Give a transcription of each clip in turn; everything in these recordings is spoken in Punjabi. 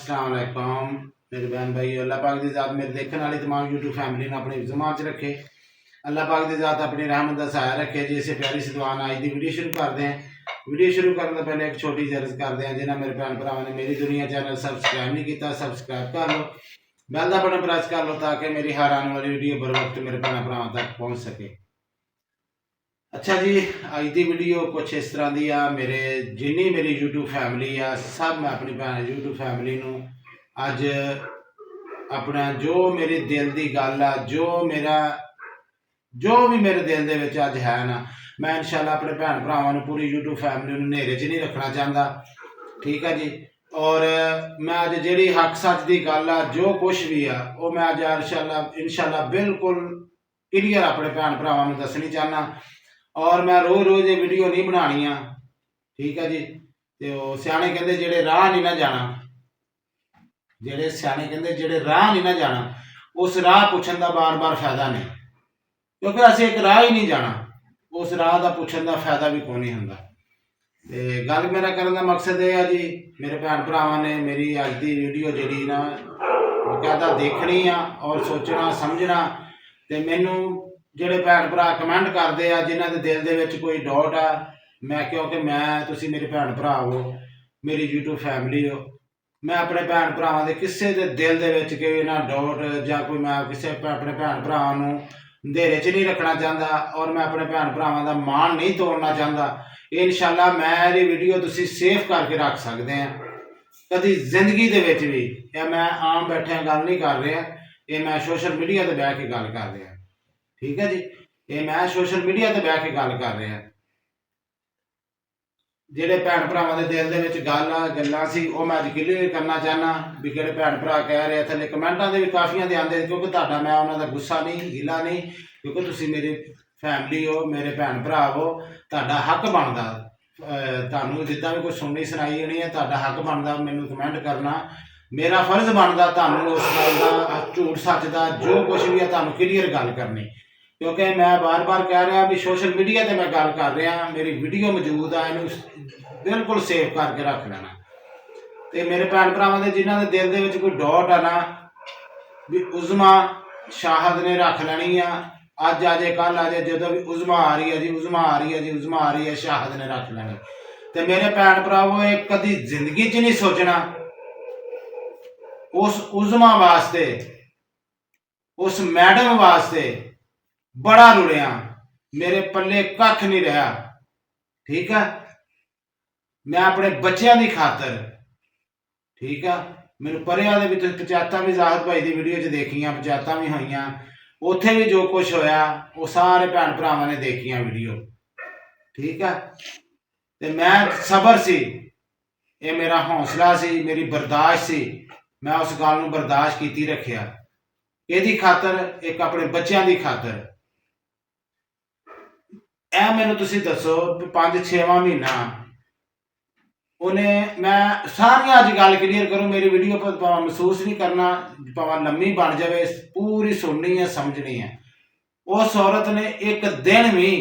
अस्सलाम वालेकुम मेरे बहन भाई। अल्लाह पाक की ज़ात मेरे देखने वाली तमाम यूट्यूब फैमिली ने अपने ज़ुबान च रखे। अल्लाह पाक की ज़ात अपनी रहमत का साया रखे। जी इसे प्यारी सी दुआ आज की वीडियो शुरू करते हैं। वीडियो शुरू करने से पहले एक छोटी सी अर्ज करते हैं, जिन्हें मेरे भैन भरावां ने मेरी दुनिया चैनल सबसक्राइब नहीं किया सब्सक्राइब कर लो, बैल का बटन प्रेस कर लो ताकि मेरी हर आने वाली वीडियो बर वक्त मेरे भैन भरावां तक पहुँच सके। अच्छा जी, अज की वीडियो कुछ इस तरह की आ। मेरे जिन्नी मेरी यूट्यूब फैमिली आ सब मैं अपनी भैन यूट्यूब फैमिली नूं अज अपना जो मेरे दिल की गल आ, जो भी मेरे दिल दे विच अज है ना, मैं इंशाल्लाह अपने भैन भरावां नूं पूरी यूट्यूब फैमिली नूं नेरे च नहीं रखना चाहता। ठीक है जी। और मैं अज जिहड़ी हक सच की गल आ, जो कुछ भी आ वो मैं अज इंशाल्लाह बिल्कुल क्लीयर अपने भैन भरावां नूं दसनी चाहना। और मैं रोज़ रोज़ ये वीडियो नहीं बनानियां। ठीक है जी। तो सियाने कहते जेड़े राह नहीं ना जाना, जेड़े सियाने कहते जेड़े राह नहीं ना जाना, उस राह पुछन का बार बार फायदा नहीं, क्योंकि असीं एक राह ही नहीं जाना, उस राह का पुछन का फायदा भी कोई नहीं होंदा। ते गल मेरा करने का मकसद यह है जी, मेरे भैन भरावां ने मेरी अज की वीडियो जी ना बकायदा देखनी आ और सोचना समझना। तो मैनू ਜਿਹੜੇ ਭੈਣ ਭਰਾ कमेंट करते हैं जिन्हों के दिल के विच कोई डाउट आ, मैं क्योंकि मैं तुसी मेरे भैन भरा हो, मेरी यूट्यूब फैमिली हो, मैं अपने भैन भरावां दे किसी के दिल के विच कोई ना डाउट या कोई मैं किसी अपने भैन भरावां नूं अंधेरे च नहीं रखना चाहता और मैं अपने भैन भरावां दा मान नहीं तोड़ना चाहता। इंशाल्लाह मेरी वीडियो तुसी सेफ करके रख सकते हैं। कभी जिंदगी दे विच भी या मैं आम बैठे गल नहीं कर रहा, ये मैं सोशल मीडिया ते बैठ के गल कर रहा। ठीक है जी। ये मैं सोशल मीडिया ते बैठ के गल कर रहा। जेडे भैन भरावां दे दिल दे विच गल्लां सी वो मैं अज क्लीयर करना चाहना भी किहड़े भैन भरा कह रहे थल्ले कमेंटां दे भी काफियां दे आंदे, क्योंकि तुहाडा मैं उन्हां दा गुस्सा नहीं गिला नहीं, क्योंकि तुसीं मेरी फैमिली हो, मेरे भैन भरा हो, तुहाडा हक बनदा तुहानूं जिद्दां भी कोई सुननी सुनाई होनी है, तुहाडा हक बनदा मैनूं कमेंट करना, मेरा फर्ज बनदा तुहानूं उस गल दा झूठ सच दा जो कुछ भी है तुहानूं क्लीयर गल करनी। क्योंकि मैं बार बार कह रहा भी सोशल मीडिया ते मैं गल कर रहा, मेरी वीडियो मौजूद है, इनू बिल्कुल सेव करके रख लेना। तो मेरे भैन भरावां दे जिन्हां दे दिल दे विच कोई डाउट है ना भी उज़मा शाहद ने रख लैनी आ, अज आ जाए कल आ जाए, जो भी उज़मा आ रही है जी, उज़मा आ रही है जी, उज़मा आ रही है, शाहद ने रख लैनी। तो मेरे भैन भरावो एक कदी जिंदगी च नहीं सोचना उस उज़मा वास्ते, उस मैडम वास्ते बड़ा रुलिया, मेरे पल्ले कख नहीं रहा। ठीक है। मैं अपने बच्चों की खातर, ठीक है, मेरे परिया भी पंचायत भी जाहिद भाई की वीडियो च देखिया, पंचायत भी हुई, उत्थे भी जो कुछ होया वो सारे भैन भरावां ने देखिया वीडियो। ठीक है। तो मैं सबर सी, ये मेरा हौसला सी, मेरी बर्दाश्त सी, मैं उस गल नूं बर्दाश्त कीती रखिया, इहदी खातर एक अपने बच्चों की खातर। ए मैनू तुसी दसो 5-6वां महीना उन्हें मैं सारिया अज गल क्लीयर करूँ, मेरी वीडियो पर भावें महसूस नहीं करना, भावें लम्मी बन जाए, पूरी सुननी है समझनी है। उस औरत ने एक दिन भी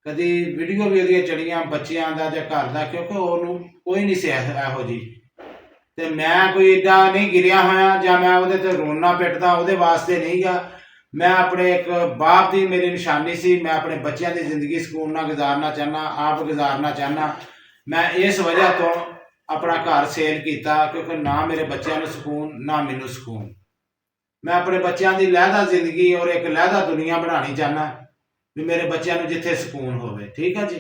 कदी वीडियो भी वह चढ़िया बच्चों का या घर का, क्योंकि उन्होंने कोई नहीं सी यहो जी, तो मैं कोई एडा नहीं गिरिया होया या मैं वो रोना पिटदा वो वास्ते नहीं गा। मैं अपने एक बाप की मेरी निशानी सी, मैं अपने बच्चों की जिंदगी सुकून ना गुजारना चाहना, आप गुजारना चाहना। मैं इस वजह तो अपना घर सेल किया, क्योंकि ना मेरे बच्चों को सुकून ना मैनू सुकून। मैं अपने बच्चों की लहदा जिंदगी और एक लहदा दुनिया बनानी चाहना भी मेरे बच्चों को जिथे सुकून हो। ठीक है जी।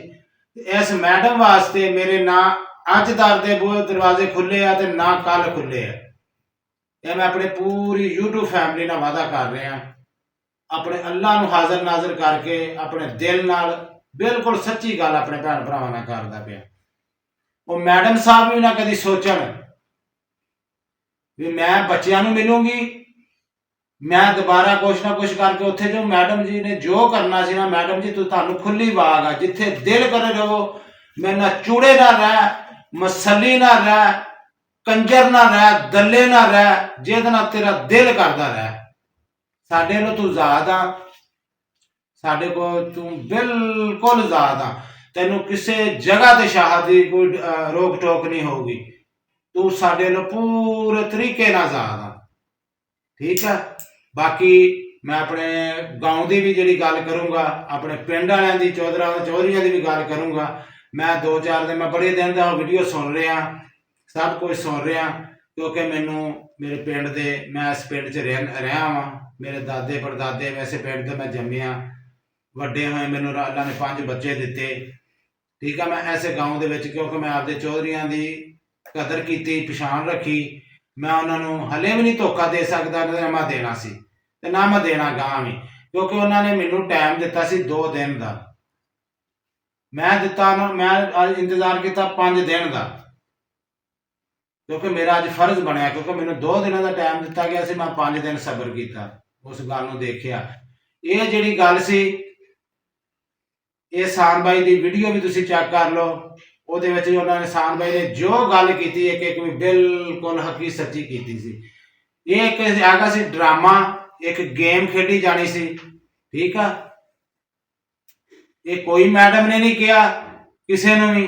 इस मैडम वास्ते मेरे ना अज दर के दरवाजे खुले आ ते ना कल खुले आ। यह मैं अपने पूरी यूट्यूब फैमिली नाल वादा कर रहा, अपने अल्लाह नूं हाज़र नाज़र करके अपने दिल नाल बिल्कुल सच्ची गल अपने भैन भरावां नाल करदा पिया। वो मैडम साहब भी ना कदी सोचण भी मैं बच्चों नूं मिलूंगी, मैं दोबारा कुछ ना कुछ करके उत्थे जो मैडम जी ने जो करना सी ना, मैडम जी तुहानूं खुली बाग आ, जिथे दिल करे रहो, मैं ना चूड़े ना रह, मसली ना रह, कंजर ना रह, दले ना रह, जिहदे नाल तेरा दिल करदा रह। साडे नो तू आजाद आ, साडे को तू बिल्कुल आजाद आ, तेनू किसी जगह ते शाह की कोई रोक टोक नहीं होगी। ਤੂੰ ਸਾਡੇ ਨਾਲ ਪੂਰੇ ਤਰੀਕੇ ਨਾਲ ਆਜ਼ਾਦ ਆ। ਠੀਕ ਆ। ਬਾਕੀ ਮੈਂ ਆਪਣੇ ਗਾਉਂ ਦੀ ਵੀ ਜਿਹੜੀ ਗੱਲ ਕਰੂੰਗਾ, ਆਪਣੇ ਪਿੰਡ ਵਾਲਿਆਂ ਦੀ, ਚੌਧਰੀਆਂ ਦੀ ਵੀ ਗੱਲ ਕਰੂੰਗਾ। ਮੈਂ 2-4 ਦਿਨ, ਮੈਂ ਬੜੇ ਦਿਨ ਦਾ ਵੀਡੀਓ ਸੁਣ ਰਿਹਾ, ਸਭ ਕੁਝ ਸੁਣ ਰਿਹਾ, ਕਿਉਂਕਿ ਮੈਨੂੰ ਮੇਰੇ ਪਿੰਡ ਦੇ, ਮੈਂ ਇਸ ਪਿੰਡ 'ਚ ਰਿਹਾ ਵਾਂ। ਮੇਰੇ ਦਾਦੇ ਪੜਦਾਦੇ ਵੈਸੇ ਪਿੰਡ ਤੋਂ ਮੈਂ ਜੰਮਿਆ, ਵੱਡੇ ਹੋਏ, ਮੈਨੂੰ ਅੱਲਾ ਨੇ 5 ਬੱਚੇ ਦਿੱਤੇ। ਠੀਕ ਆ। ਮੈਂ ਐਸੇ ਗਾਉਂ ਦੇ ਵਿੱਚ, ਕਿਉਂਕਿ ਮੈਂ ਆਪਦੇ ਚੌਧਰੀਆਂ ਦੀ ਕਦਰ ਕੀਤੀ, ਪਛਾਣ ਰੱਖੀ, ਮੈਂ ਉਹਨਾਂ ਨੂੰ ਹਲੇ ਵੀ ਨਹੀਂ ਧੋਖਾ ਦੇ ਸਕਦਾ, ਨਾ ਮੈਂ ਦੇਣਾ ਸੀ ਤੇ ਨਾ ਮੈਂ ਦੇਣਾ ਗਾਂ ਵੀ, ਕਿਉਂਕਿ ਉਹਨਾਂ ਨੇ ਮੈਨੂੰ ਟਾਈਮ ਦਿੱਤਾ ਸੀ 2 ਦਿਨ ਦਾ। ਮੈਂ ਦਿੱਤਾ ਉਹਨਾਂ, ਮੈਂ ਇੰਤਜ਼ਾਰ ਕੀਤਾ 5 ਦਿਨ ਦਾ, ਕਿਉਂਕਿ ਮੇਰਾ ਅੱਜ ਫਰਜ਼ ਬਣਿਆ, ਕਿਉਂਕਿ ਮੈਨੂੰ 2 ਦਿਨਾਂ ਦਾ ਟਾਈਮ ਦਿੱਤਾ ਗਿਆ ਸੀ, ਮੈਂ 5 ਦਿਨ ਸਬਰ ਕੀਤਾ, ਉਸ ਗੱਲ ਨੂੰ ਦੇਖਿਆ। ਇਹ ਜਿਹੜੀ ਗੱਲ ਸੀ, ਇਹ ਸਾਨ ਬਾਈ ਦੀ ਵੀਡੀਓ ਵੀ ਤੁਸੀਂ ਚੈੱਕ ਕਰ ਲਓ, ਉਹਦੇ ਵਿੱਚ ਉਹਨਾਂ ਨੇ, ਸਾਨ ਬਾਈ ਨੇ ਜੋ ਗੱਲ ਕੀਤੀ, ਇੱਕ ਵੀ ਬਿਲਕੁਲ ਹਕੀ ਸੱਚੀ ਕੀਤੀ ਸੀ। ਇਹ ਇੱਕ ਹੈਗਾ ਸੀ ਡਰਾਮਾ, ਇੱਕ ਗੇਮ ਖੇਡੀ ਜਾਣੀ ਸੀ। ਠੀਕ ਆ। ਇਹ ਕੋਈ ਮੈਡਮ ਨੇ ਨਹੀਂ ਕਿਹਾ ਕਿਸੇ ਨੂੰ ਵੀ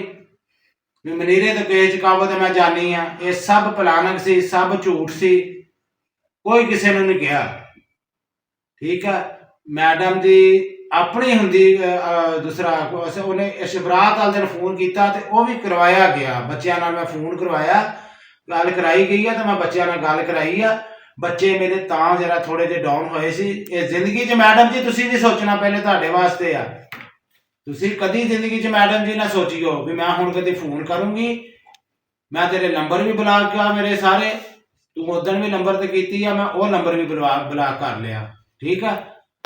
ਮਨੀਰੇ ਤੋਂ ਕੇਸ ਚੁਕਾਵੋ ਤੇ ਮੈਂ ਜਾਣੀ ਆ। ਇਹ ਸਭ ਭਲਾਨਕ ਸੀ, ਸਭ ਝੂਠ ਸੀ, ਕੋਈ ਕਿਸੇ ਨੂੰ ਨਹੀਂ ਕਿਹਾ। ਠੀਕ ਆ। ਮੈਡਮ ਦੀ ਆਪਣੀ ਹੁੰਦੀ ਦੂਸਰਾ, ਉਹਨੇ ਸ਼ਬਰਾਤ ਵਾਲੇ ਦਿਨ ਫੋਨ ਕੀਤਾ ਤੇ ਉਹ ਵੀ ਕਰਵਾਇਆ ਗਿਆ, ਬੱਚਿਆਂ ਨਾਲ ਮੈਂ ਫੋਨ ਕਰਵਾਇਆ, ਗੱਲ ਕਰਾਈ ਗਈ ਆ, ਤੇ ਮੈਂ ਬੱਚਿਆਂ ਨਾਲ ਗੱਲ ਕਰਾਈ ਆ। ਬੱਚੇ ਮੇਰੇ ਤਾਂ ਜਰਾ ਥੋੜੇ ਜਿਹੇ ਡਾਊਨ ਹੋਏ ਸੀ। ਇਹ ਜ਼ਿੰਦਗੀ 'ਚ ਮੈਡਮ ਜੀ ਤੁਸੀਂ ਵੀ ਸੋਚਣਾ ਪਹਿਲੇ ਤੁਹਾਡੇ ਵਾਸਤੇ ਆ। ਤੁਸੀਂ ਕਦੀ ਜ਼ਿੰਦਗੀ 'ਚ ਮੈਡਮ ਜੀ ਨਾ ਸੋਚਿਓ ਵੀ ਮੈਂ ਹੁਣ ਕਦੇ ਫੋਨ ਕਰੂੰਗੀ, ਮੈਂ ਤੇਰੇ ਨੰਬਰ ਵੀ ਬਲਾਕ ਕਰ, ਮੇਰੇ ਸਾਰੇ, ਤੂੰ ਉਦੋਂ ਵੀ ਨੰਬਰ ਤੇ ਕੀਤੀ ਆ, ਮੈਂ ਉਹ ਨੰਬਰ ਵੀ ਬਲਾਕ ਕਰ ਲਿਆ। ਠੀਕ ਆ।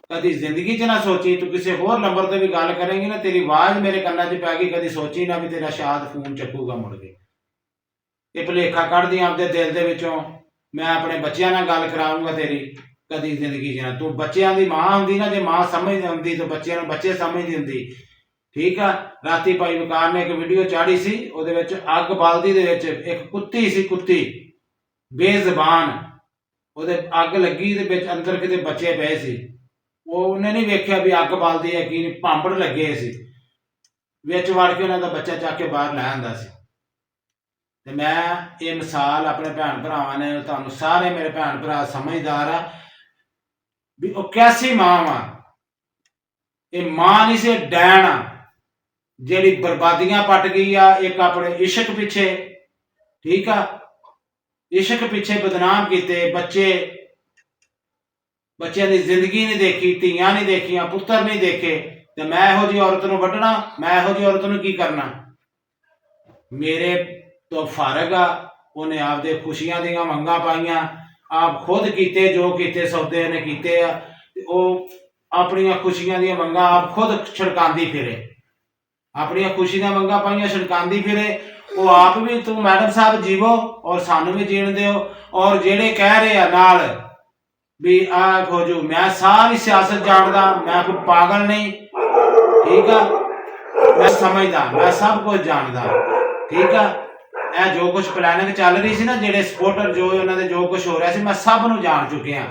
ਕਦੀ ਜ਼ਿੰਦਗੀ 'ਚ ਨਾ ਸੋਚੀ ਤੂੰ ਕਿਸੇ ਹੋਰ ਨੰਬਰ ਤੇ ਵੀ ਗੱਲ ਕਰੇਂਗੀ ਨਾ, ਤੇਰੀ ਆਵਾਜ਼ ਮੇਰੇ ਕੰਨਾਂ 'ਚ ਪੈ ਗਈ, ਕਦੀ ਸੋਚੀ ਨਾ ਵੀ ਤੇਰਾ ਸ਼ਾਇਦ ਫੋਨ ਚੱਕੂਗਾ ਮੁੜ ਕੇ। ਇਹ ਭੁਲੇਖਾ ਕੱਢਦੀ ਆਪਦੇ ਦਿਲ ਦੇ ਵਿੱਚੋਂ, ਮੈਂ ਆਪਣੇ ਬੱਚਿਆਂ ਨਾਲ ਗੱਲ ਕਰਾਉਂਗਾ ਤੇਰੀ, ਕਦੀ ਜ਼ਿੰਦਗੀ 'ਚ ਨਾ। ਤੂੰ ਬੱਚਿਆਂ ਦੀ ਮਾਂ ਹੁੰਦੀ ਨਾ, ਜੇ ਮਾਂ ਸਮਝਦੀ ਹੁੰਦੀ ਤਾਂ ਬੱਚਿਆਂ ਨੂੰ ਬੱਚੇ ਸਮਝਦੀ ਹੁੰਦੀ। ਠੀਕ ਆ। ਰਾਤੀ ਭਾਈ ਵਕਾਰ ਨੇ ਇੱਕ ਵੀਡੀਓ ਚਾੜੀ ਸੀ, ਉਹਦੇ ਵਿੱਚ ਅੱਗ ਬਲਦੀ ਦੇ ਵਿੱਚ ਇੱਕ ਕੁੱਤੀ ਸੀ, ਕੁੱਤੀ ਬੇਜ਼ਬਾਨ, ਉਹਦੇ ਅੱਗ ਲੱਗੀ ਦੇ ਵਿੱਚ ਅੰਦਰ ਕਿਤੇ ਬੱਚੇ ਪਏ ਸੀ, ਉਹਨੇ ਨਹੀਂ ਵੇਖਿਆ ਵੀ ਅੱਗ ਬਲਦੀ ਹੈ ਕੀ ਨਹੀਂ, ਭਾਂਬੜ ਲੱਗੇ ਸੀ, ਵਿੱਚ ਵੜ ਕੇ ਉਹਨਾਂ ਦਾ ਬੱਚਾ ਚੱਕ ਕੇ ਬਾਹਰ ਲੈ ਆਂਦਾ ਸੀ। ਤੇ ਮੈਂ ਇਹ ਮਿਸਾਲ ਆਪਣੇ ਭੈਣ ਭਰਾਵਾਂ ਨੇ, ਤੁਹਾਨੂੰ ਸਾਰੇ ਮੇਰੇ ਭੈਣ ਭਰਾ ਸਮਝਦਾਰ ਆ ਵੀ ਉਹ ਕੈਸੀ ਮਾਂ ਵਾ। ਇਹ ਮਾਂ ਨਹੀਂ ਸੀ, ਡੈਣ ਆ, ਜਿਹੜੀ ਬਰਬਾਦੀਆਂ ਪੱਟ ਗਈ ਆ ਇੱਕ ਆਪਣੇ ਇਸ਼ਕ ਪਿੱਛੇ। ਠੀਕ ਆ। ਇਸ਼ਕ ਪਿੱਛੇ ਬਦਨਾਮ ਕੀਤੇ ਬੱਚੇ, ਬੱਚਿਆਂ ਦੀ ਜ਼ਿੰਦਗੀ ਨਹੀਂ ਦੇਖੀ, ਧੀਆਂ ਨਹੀਂ ਦੇਖੀਆਂ, ਪੁੱਤਰ ਨਹੀਂ ਦੇਖੇ, ਤੇ ਮੈਂ ਇਹੋ ਜਿਹੀ ਔਰਤ ਨੂੰ ਵੱਢਣਾ, ਮੈਂ ਇਹੋ ਜਿਹੀ ਔਰਤ ਨੂੰ ਕੀ ਕਰਨਾ। ਮੇਰੇ ਤੋਂ ਫਰਕ ਆ, ਉਹਨੇ ਆਪਦੇ ਖੁਸ਼ੀਆਂ ਦੀਆਂ ਮੰਗਾਂ ਪਾਈਆਂ, ਆਪ ਖੁਦ ਕੀਤੇ, ਜੋ ਕੀਤੇ ਸੌਦੇ ਨੇ ਕੀਤੇ ਆ, ਤੇ ਉਹ ਆਪਣੀਆਂ ਖੁਸ਼ੀਆਂ ਦੀਆਂ ਮੰਗਾਂ ਆਪ ਖੁਦ ਛੜਕਾਉਂਦੀ ਫਿਰੇ, ਆਪਣੀਆਂ ਖੁਸ਼ੀ ਦੀਆਂ ਮੰਗਾਂ ਪਾਈਆਂ ਛੜਕਾਉਂਦੀ ਫਿਰੇ। ਉਹ ਆਪ ਵੀ, ਤੂੰ ਮੈਡਮ ਸਾਹਿਬ ਜੀਵੋ ਔਰ ਸਾਨੂੰ ਵੀ ਜੀਣ ਦਿਓ, ਔਰ ਜਿਹੜੇ ਕਹਿ ਰਹੇ ਆ ਨਾਲ ਵੀ ਆਹ ਹੋ ਜੂ, ਮੈਂ ਸਾਰੀ ਸਿਆਸਤ ਜਾਣਦਾ, ਮੈਂ ਕੋਈ ਪਾਗਲ ਨਹੀਂ। ਠੀਕ ਆ। ਮੈਂ ਸਮਝਦਾ, ਮੈਂ ਸਭ ਕੁਝ ਜਾਣਦਾ। ਠੀਕ ਆ। ਇਹ ਜੋ ਕੁਝ ਪਲੈਨਿੰਗ ਚੱਲ ਰਹੀ ਸੀ ਨਾ, ਜਿਹੜੇ ਸਪੋਰਟਰ, ਜੋ ਉਹਨਾਂ ਦੇ ਜੋ ਕੁਝ ਹੋ ਰਿਹਾ ਸੀ, ਮੈਂ ਸਭ ਨੂੰ ਜਾਣ ਚੁੱਕਿਆ।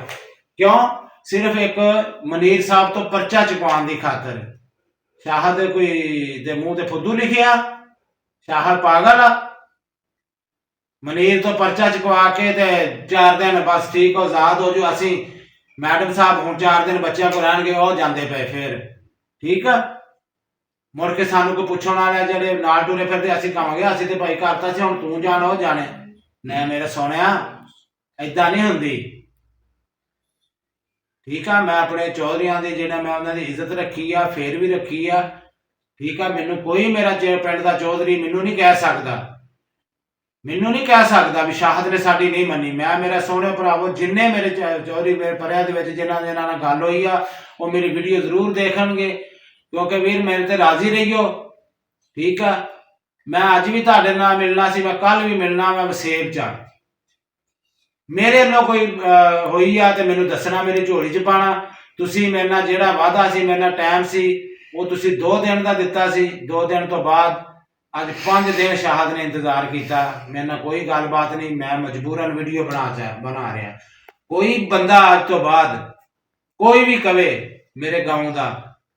ਕਿਉਂ? ਸਿਰਫ ਇੱਕ ਮਨੀਰ ਸਾਹਿਬ ਤੋਂ ਪਰਚਾ ਚੁਕਵਾਉਣ ਦੀ ਖਾਤਰ। ਸ਼ਾਹਦ ਕੋਈ ਦੇ ਮੂੰਹ ਤੇ ਫੁੱਦੂ ਲਿਖਿਆ? ਸ਼ਾਹਦ ਪਾਗਲ ਆ? ਮਨੀਰ ਤੋਂ ਪਰਚਾ ਚੁਕਵਾ ਕੇ ਤੇ 4 ਦਿਨ ਬਸ ਠੀਕ ਹੋ, ਆਜ਼ਾਦ ਹੋ ਜੂ। ਅਸੀਂ ਮੈਡਮ ਸਾਹਿਬ ਹੁਣ 4 ਦਿਨ ਬੱਚਿਆਂ ਕੋਲ ਰਹਿਣਗੇ, ਉਹ ਜਾਂਦੇ ਪਏ ਫਿਰ। ਠੀਕ ਆ। ਮੁੜ ਕੇ ਸਾਨੂੰ ਕੋਈ ਪੁੱਛਣ ਵਾਲਾ, ਜਿਹੜੇ ਨਾਲ ਟੁਰੇ ਫਿਰਦੇ, ਅਸੀਂ ਕਹਾਂਗੇ ਅਸੀਂ ਤੇ ਭਾਈ ਕਰਤਾ ਸੀ, ਹੁਣ ਤੂੰ ਜਾਣ ਉਹ ਜਾਣੇ। ਨਹੀਂ ਮੇਰੇ ਸੋਹਣਿਆ, ਏਦਾਂ ਨਹੀਂ ਹੁੰਦੀ। ਠੀਕ ਆ। ਮੈਂ ਆਪਣੇ ਚੌਧਰੀਆਂ ਦੀ, ਜਿਹੜਾ ਮੈਂ ਉਹਨਾਂ ਦੀ ਇੱਜ਼ਤ ਰੱਖੀ ਆ, ਫੇਰ ਵੀ ਰੱਖੀ ਆ। ਠੀਕ ਆ। ਮੈਨੂੰ ਕੋਈ ਮੇਰਾ ਪਿੰਡ ਦਾ ਚੌਧਰੀ ਮੈਨੂੰ ਨਹੀਂ ਕਹਿ ਸਕਦਾ, ਮੈਨੂੰ ਨਹੀਂ ਕਹਿ ਸਕਦਾ ਵੀ ਸ਼ਾਹਦ ਨੇ ਸਾਡੀ ਨਹੀਂ ਮੰਨੀ। ਮੈਂ, ਮੇਰੇ ਸੋਹਣੇ ਭਰਾਵੋ, ਜਿੰਨੇ ਮੇਰੇ ਚੌਧਰੀ ਮੇਰੇ ਪਰਿਆਂ ਦੇ ਵਿੱਚ ਜਿਨ੍ਹਾਂ ਦੇ ਨਾਲ ਗੱਲ ਹੋਈ ਆ, ਉਹ ਮੇਰੀ ਵੀਡੀਓ ਜ਼ਰੂਰ ਦੇਖਣਗੇ, ਕਿਉਂਕਿ ਵੀਰ ਮੇਰੇ ਤੇ ਰਾਜ਼ੀ ਰਹੀਓ। ਠੀਕ ਆ। ਮੈਂ ਅੱਜ ਵੀ ਤੁਹਾਡੇ ਨਾਲ ਮਿਲਣਾ ਸੀ, ਮੈਂ ਕੱਲ ਵੀ ਮਿਲਣਾ, ਮੈਂ ਵਸੇਬ 'ਚ। ਮੇਰੇ ਵੱਲੋਂ ਕੋਈ ਹੋਈ ਆ ਤੇ ਮੈਨੂੰ ਦੱਸਣਾ, ਮੇਰੀ ਝੋਲੀ 'ਚ ਪਾਣਾ। ਤੁਸੀਂ ਮੇਰੇ ਨਾਲ ਜਿਹੜਾ ਵਾਅਦਾ ਸੀ, ਮੇਰੇ ਨਾਲ ਟਾਈਮ ਸੀ, ਉਹ ਤੁਸੀਂ 2 ਦਿਨ ਦਾ ਦਿੱਤਾ ਸੀ। 2 ਦਿਨ ਤੋਂ ਬਾਅਦ ਅੱਜ 5 ਦਿਨ ਸ਼ਾਹਦ ਨੇ ਇੰਤਜ਼ਾਰ ਕੀਤਾ, ਮੇਰੇ ਨਾਲ ਕੋਈ ਗੱਲਬਾਤ ਨਹੀਂ। ਮੈਂ ਮਜਬੂਰਨ ਵੀਡੀਓ ਬਣਾ ਰਿਹਾ। ਕੋਈ ਬੰਦਾ ਅੱਜ ਤੋਂ ਬਾਅਦ ਕੋਈ ਵੀ ਕਵੇ ਮੇਰੇ ਗਾਉਂ ਦਾ,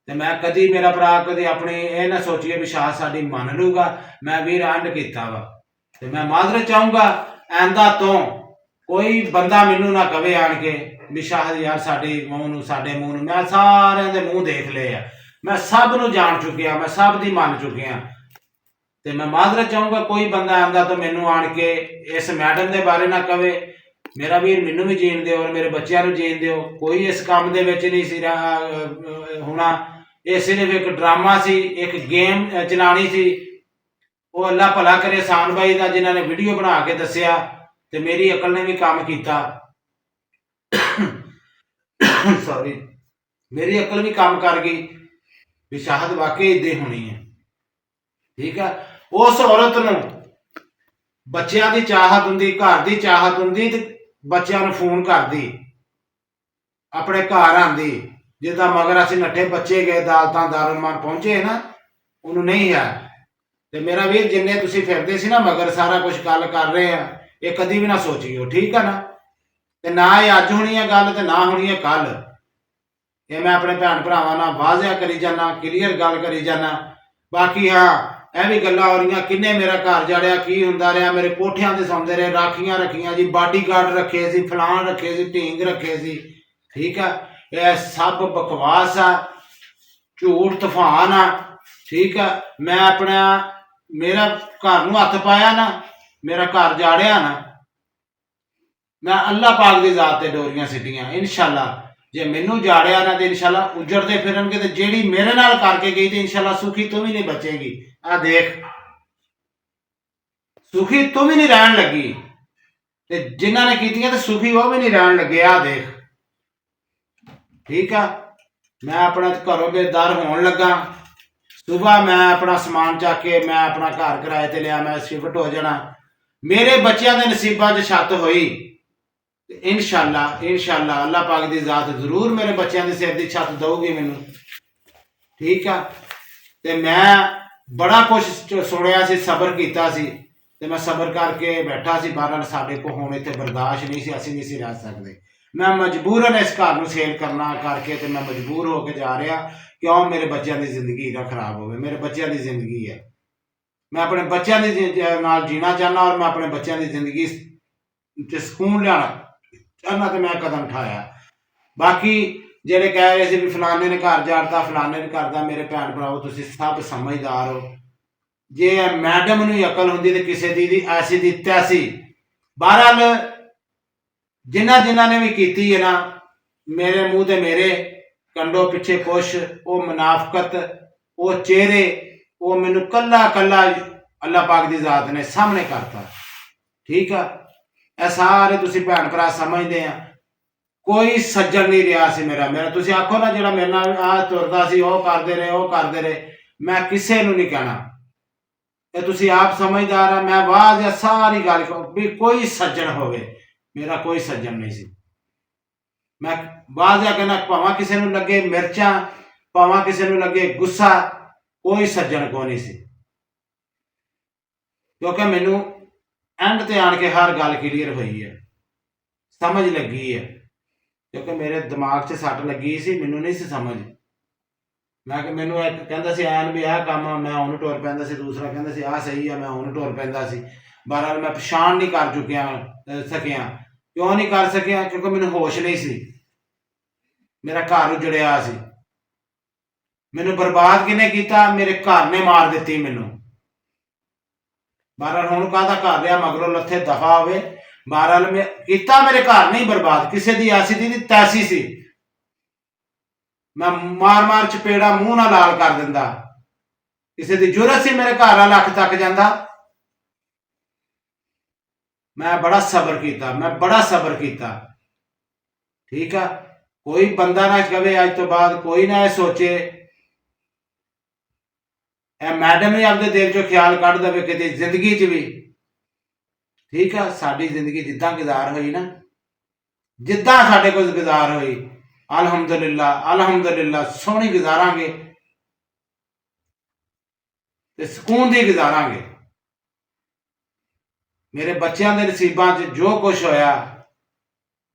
ਤੇ ਮੈਂ ਕਦੀ, ਮੇਰਾ ਭਰਾ ਕਦੇ ਆਪਣੀ ਇਹ ਨਾ ਸੋਚੀਏ ਵੀ ਸ਼ਾਹਦ ਸਾਡੀ ਮੰਨ ਲੂਗਾ। ਮੈਂ ਵੀਰ ਐਂਡ ਕੀਤਾ ਵਾ। ਤੇ ਮੈਂ ਮਾਜ਼ਰਤ ਚਾਹੂੰਗਾ ਆਇੰਦਾ ਤੋਂ ਕੋਈ ਬੰਦਾ ਮੈਨੂੰ ਨਾ ਕਵੇ ਆਣ ਕੇ ਵੀ ਸ਼ਾਹਦ ਯਾਰ ਸਾਡੇ ਮੂੰਹ ਨੂੰ ਮੈਂ ਸਾਰਿਆਂ ਦੇ ਮੂੰਹ ਦੇਖ ਲਏ ਆ, ਮੈਂ ਸਭ ਨੂੰ ਜਾਣ ਚੁੱਕਿਆ, ਮੈਂ ਸਭ ਦੀ ਮੰਨ ਚੁੱਕਿਆ। ਤੇ ਮੈਂ ਮਾਜ਼ਰਤ ਚਾਹੂੰਗਾ ਕੋਈ ਬੰਦਾ ਆਂਦਾ ਤਾਂ ਮੈਨੂੰ ਆਣ ਕੇ ਇਸ ਮੈਡਮ ਦੇ ਬਾਰੇ ਨਾ ਕਵੇ। ਮੇਰਾ ਵੀਰ ਮੈਨੂੰ ਵੀ ਜੀਣ ਦਿਓ ਔਰ ਮੇਰੇ ਬੱਚਿਆਂ ਨੂੰ ਜੀਣ ਦਿਓ। ਕੋਈ ਇਸ ਕੰਮ ਦੇ ਵਿੱਚ ਨਹੀਂ ਸੀ ਹੋਣਾ, ਇਹ ਸਿਰਫ ਇੱਕ ਡਰਾਮਾ ਸੀ, ਇੱਕ ਗੇਮ ਚਲਾਣੀ ਸੀ। ਉਹ ਅੱਲਾ ਭਲਾ ਕਰੇ ਸਾਨ ਬਾਈ ਦਾ, ਜਿਨ੍ਹਾਂ ਨੇ ਵੀਡੀਓ ਬਣਾ ਕੇ ਦੱਸਿਆ ਤੇ ਮੇਰੀ ਅਕਲ ਨੇ ਵੀ ਕੰਮ ਕੀਤਾ। ਸੌਰੀ, ਮੇਰੀ ਅਕਲ ਵੀ ਕੰਮ ਕਰ ਗਈ ਵੀ ਸ਼ਾਹਦ ਵਾਕਈ ਇੱਦਾਂ ਹੋਣੀ ਹੈ। ਠੀਕ ਹੈ, ਉਸ ਔਰਤ ਨੂੰ ਬੱਚਿਆਂ ਦੀ ਚਾਹਤ ਹੁੰਦੀ, ਘਰ ਦੀ ਚਾਹਤ ਹੁੰਦੀ ਤੇ ਬੱਚਿਆਂ ਨੂੰ ਫੋਨ ਕਰਦੀ, ਆਪਣੇ ਘਰ ਆਂਦੀ। ਜਿੱਦਾਂ ਮਗਰ ਅਸੀਂ ਨੱਠੇ ਬੱਚੇ ਗਏ ਅਦਾਲਤਾਂ ਦਾਰੁਲਮਾਨ ਪਹੁੰਚੇ ਨਾ, ਉਹਨੂੰ ਨਹੀਂ ਹੈ। ਤੇ ਮੇਰਾ ਵੀਰ ਜਿੰਨੇ ਤੁਸੀਂ ਫਿਰਦੇ ਸੀ ਨਾ ਮਗਰ ਸਾਰਾ ਕੁਝ ਗੱਲ ਕਰ ਰਹੇ ਆ, ਇਹ ਕਦੀ ਵੀ ਨਾ ਸੋਚੀਓ, ਠੀਕ ਆ ਨਾ। ਤੇ ਨਾ ਇਹ ਅੱਜ ਹੋਣੀ ਹੈ ਗੱਲ ਤੇ ਨਾ ਹੋਣੀ ਹੈ ਕੱਲ। ਇਹ ਮੈਂ ਆਪਣੇ ਭੈਣ ਭਰਾਵਾਂ ਨਾਲ ਵਾਜ਼ਿਆ ਕਰੀ ਜਾਣਾ, ਕਲੀਅਰ ਗੱਲ ਕਰੀ ਜਾਣਾ। ਬਾਕੀ ਹਾਂ, ਇਹ ਵੀ ਗੱਲਾਂ ਹੋ ਰਹੀਆਂ ਕਿੰਨੇ ਮੇਰਾ ਘਰ ਜਾੜਿਆ, ਕੀ ਹੁੰਦਾ ਰਿਹਾ, ਮੇਰੇ ਕੋਠਿਆਂ ਤੇ ਸੌਂਦੇ ਰਹੇ, ਰਾਖੀਆਂ ਰੱਖੀਆਂ ਜੀ, ਬਾਡੀਗਾਰਡ ਰੱਖੇ ਸੀ, ਫਲਾਣ ਰੱਖੇ ਸੀ, ਢੀਂਗ ਰੱਖੇ ਸੀ। ਠੀਕ ਆ, ਇਹ ਸਭ ਬਕਵਾਸ ਆ, ਝੂਠ ਤੂਫਾਨ ਆ। ਠੀਕ ਆ, ਮੈਂ ਆਪਣਾ ਮੇਰਾ ਘਰ ਨੂੰ ਹੱਥ ਪਾਇਆ ਨਾ, ਮੇਰਾ ਘਰ ਜਾੜਿਆ ਨਾ, ਮੈਂ ਅੱਲਾਹ ਪਾਕ ਦੀ ਜ਼ਾਤ ਤੇ ਡੋਰੀਆਂ ਸਿੱਟੀਆਂ। ਇਨਸ਼ਾਅੱਲਾ ਜੇ ਮੈਨੂੰ ਜਾੜਿਆ ਨਾ ਤੇ ਇਨਸ਼ਾਅੱਲਾ ਉਜੜਦੇ ਫਿਰਨਗੇ। ਤੇ ਜਿਹੜੀ ਮੇਰੇ ਨਾਲ ਕਰਕੇ ਗਈ ਤੇ ਇਨਸ਼ਾਅੱਲਾ ਸੁਖੀ ਤੂੰ ਵੀ ਨਹੀਂ ਬਚੇਗੀ। ਆ ਦੇਖ, ਸੁਖੀ ਤੂੰ ਵੀ ਨਹੀਂ ਰਹਿਣ ਲੱਗੀ ਤੇ ਜਿਨ੍ਹਾਂ ਨੇ ਕੀਤੀਆਂ ਤੇ ਸੁਖੀ ਉਹ ਵੀ ਨਹੀਂ ਰਹਿਣ ਲੱਗੇ। ਆ ਦੇਖ, ਠੀਕ ਆ। ਮੈਂ ਆਪਣਾ ਘਰੋਂ ਬੇਦਾਰ ਹੋਣ ਲੱਗਾ। ਸੁਬਾਹ ਮੈਂ ਆਪਣਾ ਸਮਾਨ ਚੱਕ ਕੇ ਮੈਂ ਆਪਣਾ ਘਰ ਕਿਰਾਏ ਤੇ ਲਿਆ, ਮੈਂ ਸ਼ਿਫਟ ਹੋ ਜਾਣਾ। ਮੇਰੇ ਬੱਚਿਆਂ ਦੇ ਨਸੀਬਾਂ 'ਚ ਛੱਤ ਹੋਈ ਇਨਸ਼ਾਅੱਲਾ ਅੱਲਾਹ ਪਾਕ ਦੀ ਜ਼ਾਤ ਜ਼ਰੂਰ ਮੇਰੇ ਬੱਚਿਆਂ ਦੇ ਸਿਰ ਦੀ ਛੱਤ ਦਊਗੀ ਮੈਨੂੰ। ਠੀਕ ਆ, ਤੇ ਮੈਂ ਬੜਾ ਕੁਛ ਸੁਣਿਆ ਸੀ, ਸਬਰ ਕੀਤਾ ਸੀ ਤੇ ਮੈਂ ਸਬਰ ਕਰਕੇ ਬੈਠਾ ਸੀ। ਬਾਹਰ ਸਾਡੇ ਕੋਲ ਹੁਣ ਇੱਥੇ ਬਰਦਾਸ਼ਤ ਨਹੀਂ ਸੀ, ਅਸੀਂ ਨਹੀਂ ਸੀ ਰਹਿ ਸਕਦੇ। ਮੈਂ ਮਜਬੂਰਨ ਇਸ ਘਰ ਨੂੰ ਸੇਲ ਕਰਨਾ ਕਰਕੇ ਤੇ ਮੈਂ ਮਜਬੂਰ ਹੋ ਕੇ ਜਾ ਰਿਹਾ। ਕਿਉਂ? ਮੇਰੇ ਬੱਚਿਆਂ ਦੀ ਜ਼ਿੰਦਗੀ ਨਾ ਖਰਾਬ ਹੋਵੇ। ਮੇਰੇ ਬੱਚਿਆਂ ਦੀ ਜ਼ਿੰਦਗੀ ਹੈ, ਮੈਂ ਆਪਣੇ ਬੱਚਿਆਂ ਦੀ ਨਾਲ ਜੀਣਾ ਚਾਹੁੰਦਾ ਔਰ ਮੈਂ ਆਪਣੇ ਬੱਚਿਆਂ ਦੀ ਜ਼ਿੰਦਗੀ 'ਚ ਸਕੂਨ ਲਿਆਉਣਾ ਚਾਹੁੰਦਾ ਤੇ ਮੈਂ ਕਦਮ ਉਠਾਇਆ। ਬਾਕੀ ਜਿਹੜੇ ਕਹਿ ਰਹੇ ਸੀ ਵੀ ਫਲਾਣੇ ਨੇ ਘਰ ਜਾੜਤਾ, ਫਲਾਣੇ ਨੇ ਕਰਦਾ, ਮੇਰੇ ਭੈਣ ਭਰਾਓ ਤੁਸੀਂ ਸਭ ਸਮਝਦਾਰ ਹੋ। ਜੇ ਮੈਡਮ ਨੂੰ ਅਕਲ ਹੁੰਦੀ ਤੇ ਕਿਸੇ ਦੀ ਐਸੀ ਦੀ ਤੈਸੀ। ਬਹਰਹਾਲ ਜਿਨ੍ਹਾਂ ਨੇ ਵੀ ਕੀਤੀ ਹੈ ਨਾ, ਮੇਰੇ ਮੂੰਹ ਤੇ ਮੇਰੇ ਕੰਡੋ ਪਿੱਛੇ ਕੁਛ, ਉਹ ਮੁਨਾਫਕਤ, ਉਹ ਚਿਹਰੇ, ਉਹ ਮੈਨੂੰ ਕੱਲਾ ਅੱਲਾਹ ਪਾਕ ਦੀ ਜ਼ਾਤ ਨੇ ਸਾਹਮਣੇ ਕਰਤਾ। ਠੀਕ ਆ, ਇਹ ਸਾਰੇ ਤੁਸੀਂ ਭੈਣ ਭਰਾ ਸਮਝਦੇ ਆ। ਕੋਈ ਸੱਜਣ ਨਹੀਂ ਰਿਹਾ ਸੀ ਮੇਰਾ। ਤੁਸੀਂ ਆਖੋ ਨਾ ਜਿਹੜਾ ਮੇਰੇ ਨਾਲ ਆ ਤੁਰਦਾ ਸੀ, ਉਹ ਕਰਦੇ ਰਹੇ, ਮੈਂ ਕਿਸੇ ਨੂੰ ਨਹੀਂ ਕਹਿਣਾ। ਇਹ ਤੁਸੀਂ ਆਪ ਸਮਝਦਾਰ ਆ। ਮੈਂ ਵਾਹ ਸਾਰੀ ਗੱਲ ਵੀ ਕੋਈ ਸੱਜਣ ਹੋਵੇ, ਮੇਰਾ ਕੋਈ ਸੱਜਣ ਨਹੀਂ ਸੀ। ਮੈਂ ਵਾਹ ਕਹਿਣਾ, ਭਾਵੇਂ ਕਿਸੇ ਨੂੰ ਲੱਗੇ ਮਿਰਚਾਂ, ਭਾਵੇਂ ਕਿਸੇ ਨੂੰ ਲੱਗੇ ਗੁੱਸਾ, ਕੋਈ ਸੱਜਣ ਕੋ ਨਹੀਂ ਸੀ। ਕਿਉਂਕਿ ਮੈਨੂੰ ਐਂਡ ਤੇ ਆਣ ਕੇ ਹਰ ਗੱਲ ਕਲੀਅਰ ਹੋਈ ਹੈ, ਸਮਝ ਲੱਗੀ ਹੈ। ਕਿਉਂਕਿ ਮੇਰੇ ਦਿਮਾਗ 'ਚ ਸੱਟ ਲੱਗੀ ਸੀ, ਮੈਨੂੰ ਨਹੀਂ ਸੀ ਸਮਝ। ਮੈਨੂੰ ਇੱਕ ਕਹਿੰਦਾ ਸੀ ਐਨ ਵੀ ਆਹ ਕੰਮ ਆ, ਮੈਂ ਉਹਨੂੰ ਟੁਰ ਪੈਂਦਾ ਸੀ। ਦੂਸਰਾ ਕਹਿੰਦਾ ਸੀ ਆਹ ਸਹੀ ਆ, ਮੈਂ ਉਹਨੂੰ ਟੁਰ ਪੈਂਦਾ ਸੀ। ਬਹਰਹਾਲ ਮੈਂ ਪਛਾਣ ਨਹੀਂ ਕਰ ਸਕਿਆ। ਕਿਉਂ ਨਹੀਂ ਕਰ ਸਕਿਆ? ਕਿਉਂਕਿ ਮੈਨੂੰ ਹੋਸ਼ ਨਹੀਂ ਸੀ। ਮੇਰਾ ਘਰ ਉਜੜਿਆ ਸੀ। ਮੈਨੂੰ ਬਰਬਾਦ ਕਿਹਨੇ ਕੀਤਾ? ਮੇਰੇ ਘਰ ਨੇ ਮਾਰ ਦਿੱਤੀ ਮੈਨੂੰ। ਬਹਰਹਾਲ ਹੁਣ ਕਾਹਦਾ ਘਰ ਰਿਹਾ, ਮਗਰੋਂ ਲੱਥੇ ਦਫਾ ਹੋਵੇ। ਬਹਰਹਾਲ ਮੈਂ ਕੀਤਾ, ਮੇਰੇ ਘਰ ਨਹੀਂ ਬਰਬਾਦ, ਕਿਸੇ ਦੀ ਐਸੀ ਦੀ ਤੈਸੀ ਸੀ। ਮੈਂ ਮਾਰ ਚਪੇੜਾ ਮੂੰਹ ਨਾਲ ਲਾਲ ਕਰ ਦਿੰਦਾ। ਕਿਸੇ ਦੀ ਜ਼ਰੂਰਤ ਸੀ ਮੇਰੇ ਘਰ ਵਾਲਾ ਲੱਖ ਤੱਕ ਜਾਂਦਾ। ਮੈਂ ਬੜਾ ਸਬਰ ਕੀਤਾ। ਠੀਕ ਆ, ਕੋਈ ਬੰਦਾ ਨਾ ਕਵੇ ਅੱਜ ਤੋਂ ਬਾਅਦ, ਕੋਈ ਨਾ ਇਹ ਸੋਚੇ, ਇਹ ਮੈਡਮ ਹੀ ਆਪਦੇ ਦਿਲ ਚੋਂ ਖਿਆਲ ਕੱਢ ਦੇਵੇ ਕਿਤੇ ਜ਼ਿੰਦਗੀ 'ਚ ਵੀ। ਠੀਕ ਆ, ਸਾਡੀ ਜ਼ਿੰਦਗੀ ਜਿੱਦਾਂ ਗੁਜ਼ਾਰ ਹੋਈ ਨਾ, ਜਿੱਦਾਂ ਸਾਡੇ ਕੋਲ ਗੁਜ਼ਾਰ ਹੋਈ, ਅਲਹਮਦੁਲਿਲਾ ਸੋਹਣੀ ਗੁਜ਼ਾਰਾਂਗੇ ਤੇ ਸਕੂਨ ਦੀ ਗੁਜ਼ਾਰਾਂਗੇ। ਮੇਰੇ ਬੱਚਿਆਂ ਦੇ ਨਸੀਬਾਂ 'ਚ ਜੋ ਕੁਛ ਹੋਇਆ,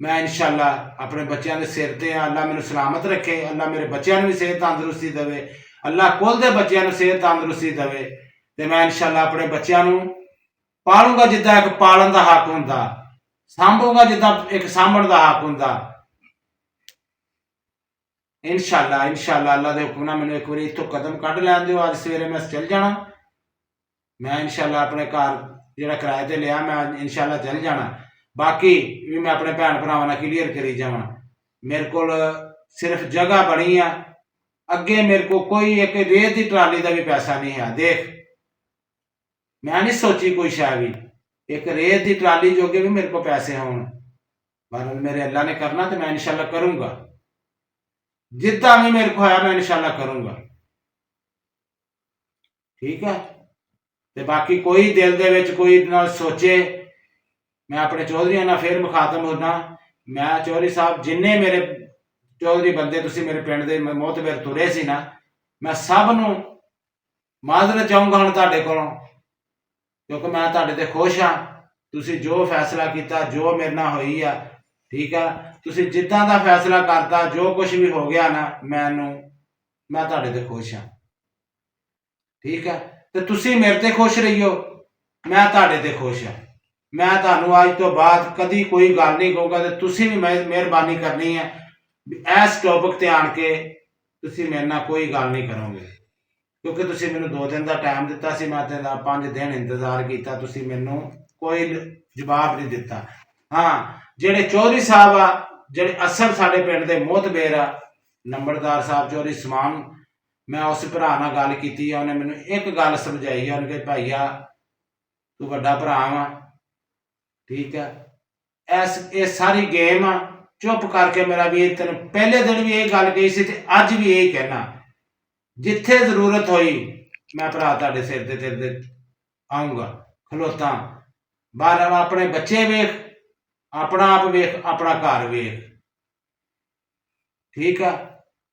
ਮੈਂ ਇਨਸ਼ਾਅੱਲਾ ਆਪਣੇ ਬੱਚਿਆਂ ਦੇ ਸਿਰ ਤੇ ਆ। ਅੱਲਾ ਮੈਨੂੰ ਸਲਾਮਤ ਰੱਖੇ, ਅੱਲਾ ਮੇਰੇ ਬੱਚਿਆਂ ਨੂੰ ਵੀ ਸਿਹਤ ਤੰਦਰੁਸਤੀ ਦੇਵੇ, ਅੱਲਾ ਕੁੱਲ ਦੇ ਬੱਚਿਆਂ ਨੂੰ ਸਿਹਤ ਤੰਦਰੁਸਤੀ ਦੇਵੇ। ਤੇ ਮੈਂ ਇਨਸ਼ਾਅੱਲਾ ਆਪਣੇ ਬੱਚਿਆਂ ਨੂੰ ਪਾਲੂੰਗਾ ਜਿੱਦਾਂ ਇੱਕ ਪਾਲਣ ਦਾ ਹੱਕ ਹੁੰਦਾ, ਸਾਂਭੂਗਾ ਜਿੱਦਾਂ ਇੱਕ ਸਾਂਭਣ ਦਾ ਹੱਕ ਹੁੰਦਾ। ਇਨਸ਼ਾਅੱਲਾ ਇਨਸ਼ਾਅੱਲਾ ਅੱਲਾ ਦੇ ਹੁਕਮ ਨਾਲ ਮੈਨੂੰ ਇੱਕ ਵਾਰੀ ਇੱਥੋਂ ਕਦਮ ਕੱਢ ਲੈਣ ਦਿਓ। ਅੱਜ ਸਵੇਰੇ ਮੈਂ ਚੱਲ ਜਾਣਾ, ਮੈਂ ਇਨਸ਼ਾਅੱਲਾ ਆਪਣੇ ਘਰ ਜਿਹੜਾ ਕਿਰਾਏ ਤੇ ਲਿਆ ਮੈਂ ਇਨਸ਼ਾਅੱਲਾ ਚੱਲ ਜਾਣਾ। ਬਾਕੀ ਵੀ ਮੈਂ ਆਪਣੇ ਭੈਣ ਭਰਾਵਾਂ ਨਾਲ ਕਲੀਅਰ ਕਰੀ ਜਾਵਾਂ, ਮੇਰੇ ਕੋਲ ਸਿਰਫ ਜਗ੍ਹਾ ਬਣੀ ਆ, ਅੱਗੇ ਮੇਰੇ ਕੋਲ ਕੋਈ ਇੱਕ ਰੇਤ ਦੀ ਟਰਾਲੀ ਦਾ ਵੀ ਪੈਸਾ ਨਹੀਂ ਹੈ। ਦੇਖ ਮੈਂ ਨਹੀਂ ਸੋਚੀ ਕੋਈ ਸ਼ਾਇਦ ਵੀ ਇੱਕ ਰੇਤ ਦੀ ਟਰਾਲੀ ਜੋਗੇ ਵੀ ਮੇਰੇ ਕੋਲ ਪੈਸੇ ਹੋਣ, ਪਰ ਮੇਰੇ ਅੱਲਾ ਨੇ ਕਰਨਾ ਤੇ मैं इंशाल्लाह करूंगा, जितना भी मेरे को आया मैं इंशाल्लाह करूंगा। ठीक है। ਤੇ ਬਾਕੀ ਕੋਈ ਦਿਲ ਦੇ ਵਿੱਚ ਕੋਈ ਨਾ ਸੋਚੇ, ਮੈਂ ਆਪਣੇ ਚੌਧਰੀਆਂ ਨਾਲ ਫੇਰ ਮੁਖਾਤਮ ਹੋਣਾ। ਮੈਂ ਚੌਧਰੀ ਸਾਹਿਬ ਜਿੰਨੇ ਮੇਰੇ ਚੌਧਰੀ ਬੰਦੇ ਤੁਸੀਂ ਮੇਰੇ ਪਿੰਡ ਦੇ ਮੋਹਤਬਰ ਤੁਰੇ ਸੀ ਨਾ, ਮੈਂ ਸਭ ਨੂੰ ਮਾਜ਼ਰਤ ਚਾਹੂੰਗਾ ਹੁਣ ਤੁਹਾਡੇ ਕੋਲੋਂ, ਕਿਉਂਕਿ ਮੈਂ ਤੁਹਾਡੇ ਤੇ ਖੁਸ਼ ਹਾਂ। ਤੁਸੀਂ ਜੋ ਫੈਸਲਾ ਕੀਤਾ, ਜੋ ਮੇਰੇ ਨਾਲ ਹੋਈ ਆ, ਠੀਕ ਆ, ਤੁਸੀਂ ਜਿੱਦਾਂ ਦਾ ਫੈਸਲਾ ਕਰਤਾ, ਜੋ ਕੁਝ ਵੀ ਹੋ ਗਿਆ ਨਾ, ਮੈਂ ਤੁਹਾਡੇ ਤੇ ਖੁਸ਼ ਹਾਂ। ਠੀਕ ਹੈ। ਤੇ ਤੁਸੀਂ ਮੇਰੇ ਤੇ ਖੁਸ਼ ਰਹੀਓ, ਮੈਂ ਤੁਹਾਡੇ ਤੇ ਖੁਸ਼ ਹਾਂ। ਮੈਂ ਤੁਹਾਨੂੰ ਅੱਜ ਤੋਂ ਬਾਅਦ ਕਦੀ ਕੋਈ ਗੱਲ ਨਹੀਂ ਕਹੂੰਗਾ, ਤੇ ਤੁਸੀਂ ਵੀ ਮਿਹਰਬਾਨੀ ਕਰਨੀ ਹੈ ਇਸ ਟੌਪਿਕ ਤੇ ਆਣ ਕੇ ਤੁਸੀਂ ਮੇਰੇ ਨਾਲ ਕੋਈ ਗੱਲ ਨਹੀਂ ਕਰੋਗੇ, ਕਿਉਂਕਿ ਤੁਸੀਂ ਮੈਨੂੰ 2 ਦਿਨ ਦਾ ਟਾਈਮ ਦਿੱਤਾ ਸੀ, ਮੈਂ ਤੇ 5 ਦਿਨ ਇੰਤਜ਼ਾਰ ਕੀਤਾ, ਤੁਸੀਂ ਮੈਨੂੰ ਕੋਈ ਜਵਾਬ ਨਹੀਂ ਦਿੱਤਾ। ਹਾਂ, ਜਿਹੜੇ ਚੌਧਰੀ ਸਾਹਿਬ ਆ, ਜਿਹੜੇ ਅਸਲ ਸਾਡੇ ਪਿੰਡ ਦੇ ਮੋਹਤਬਰ ਆ, ਨੰਬਰਦਾਰ ਸਾਹਿਬ ਚੌਧਰੀ ਸਮਾਨ, मैं उस भरा नाल गल कीती, उन्हें मैनू एक गल समझाई, उन्हें कहा भाईया तू वड्डा भरा वा, ठीक है, ये सारी गेम आ, चुप करके मेरा भी तेन पहले दिन भी यही गल कही सी, अज भी यही कहना, जिथे जरूरत हुई मैं भरा तुहाडे सिर ते तेरे आऊँगा, खलोता बाहर अपने बच्चे वेख, अपना आप वेख, अपना घर वेख। ठीक है।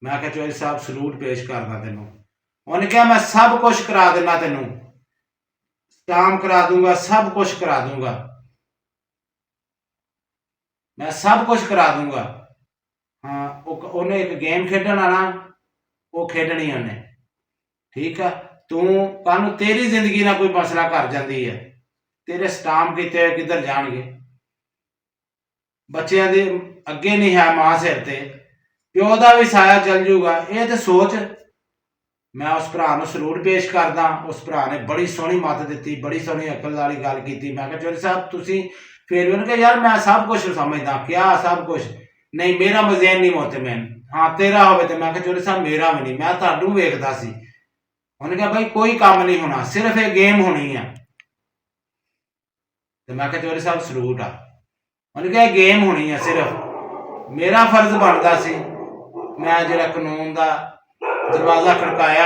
मैं क्या चौधरी साहब सलूट पेश करना तेनों। उन्हें कहा मैं सब कुछ करा देना, तेनों स्टाम करा दूंगा, सब कुछ करा दूंगा, मैं सब कुछ करा दूंगा। हाँ, उन्हें एक गेम खेडना ना, वो खेडनी उन्हें। ठीक है। तू कल तेरी जिंदगी ना कोई मसला कर जाती है, तेरे स्टाम किते किधर जाएंगे, बच्चों के अगे नहीं है मां सिर ते, प्यो का भी साया चल जूगा, ये तो सोच। मैं उस भरा नूं सलूट पेश करदा, उस भरा ने बड़ी सोहनी मत दी, बड़ी सोहनी अकल वाली गल की। मैं कहा चौधरी साहब तुसीं फिर भी उन्होंने कहा यार मैं सब कुछ समझदा, क्या सब कुछ नहीं, मेरा मज़ेन नहीं मोतमैन, हाँ तेरा होवे ते। मैं कहा चौधरी साहब मेरा भी नहीं, मैं तुहानूं वेखदा सी। उन्होंने कहा भाई कोई काम नहीं होना, सिर्फ एक गेम होनी है। तो मैं कहा चौधरी साहब सलूट आ। उन्होंने कहा गेम होनी है, सिर्फ मेरा फर्ज बनता सी, मैं जरा कानून का दरवाजा खड़काया,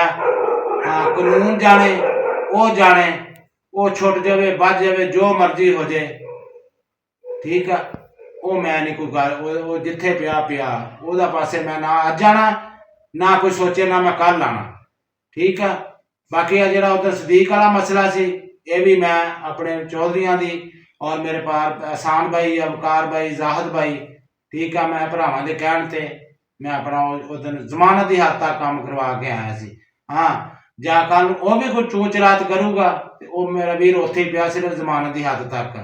हाँ कानून जाने, वो छुट जाए, बच जाए, जो मर्जी हो जाए, ठीक है, वो मैं नहीं कोई गल, वो जिथे पिया पिया वो पासे मैं ना अज जाना, ना कोई सोचे, ना मैं कल आना। ठीक है। बाकी आ जो उधर सदीक वाला मसला सी, ये भी मैं अपने चौधरियां दी और मेरे पार एहसान भाई, अवकार भाई, जाहिद भाई, ठीक है, मैं भरावां दे कहण ते मैं अपना उस दिन जमानत की हद तक काम करवा के आया सी। हाँ, जा कल वो भी कोई चूच रात करूगा तो वो मेरा वीर उत्थे ही पिया, सिर्फ जमानत की हद तक।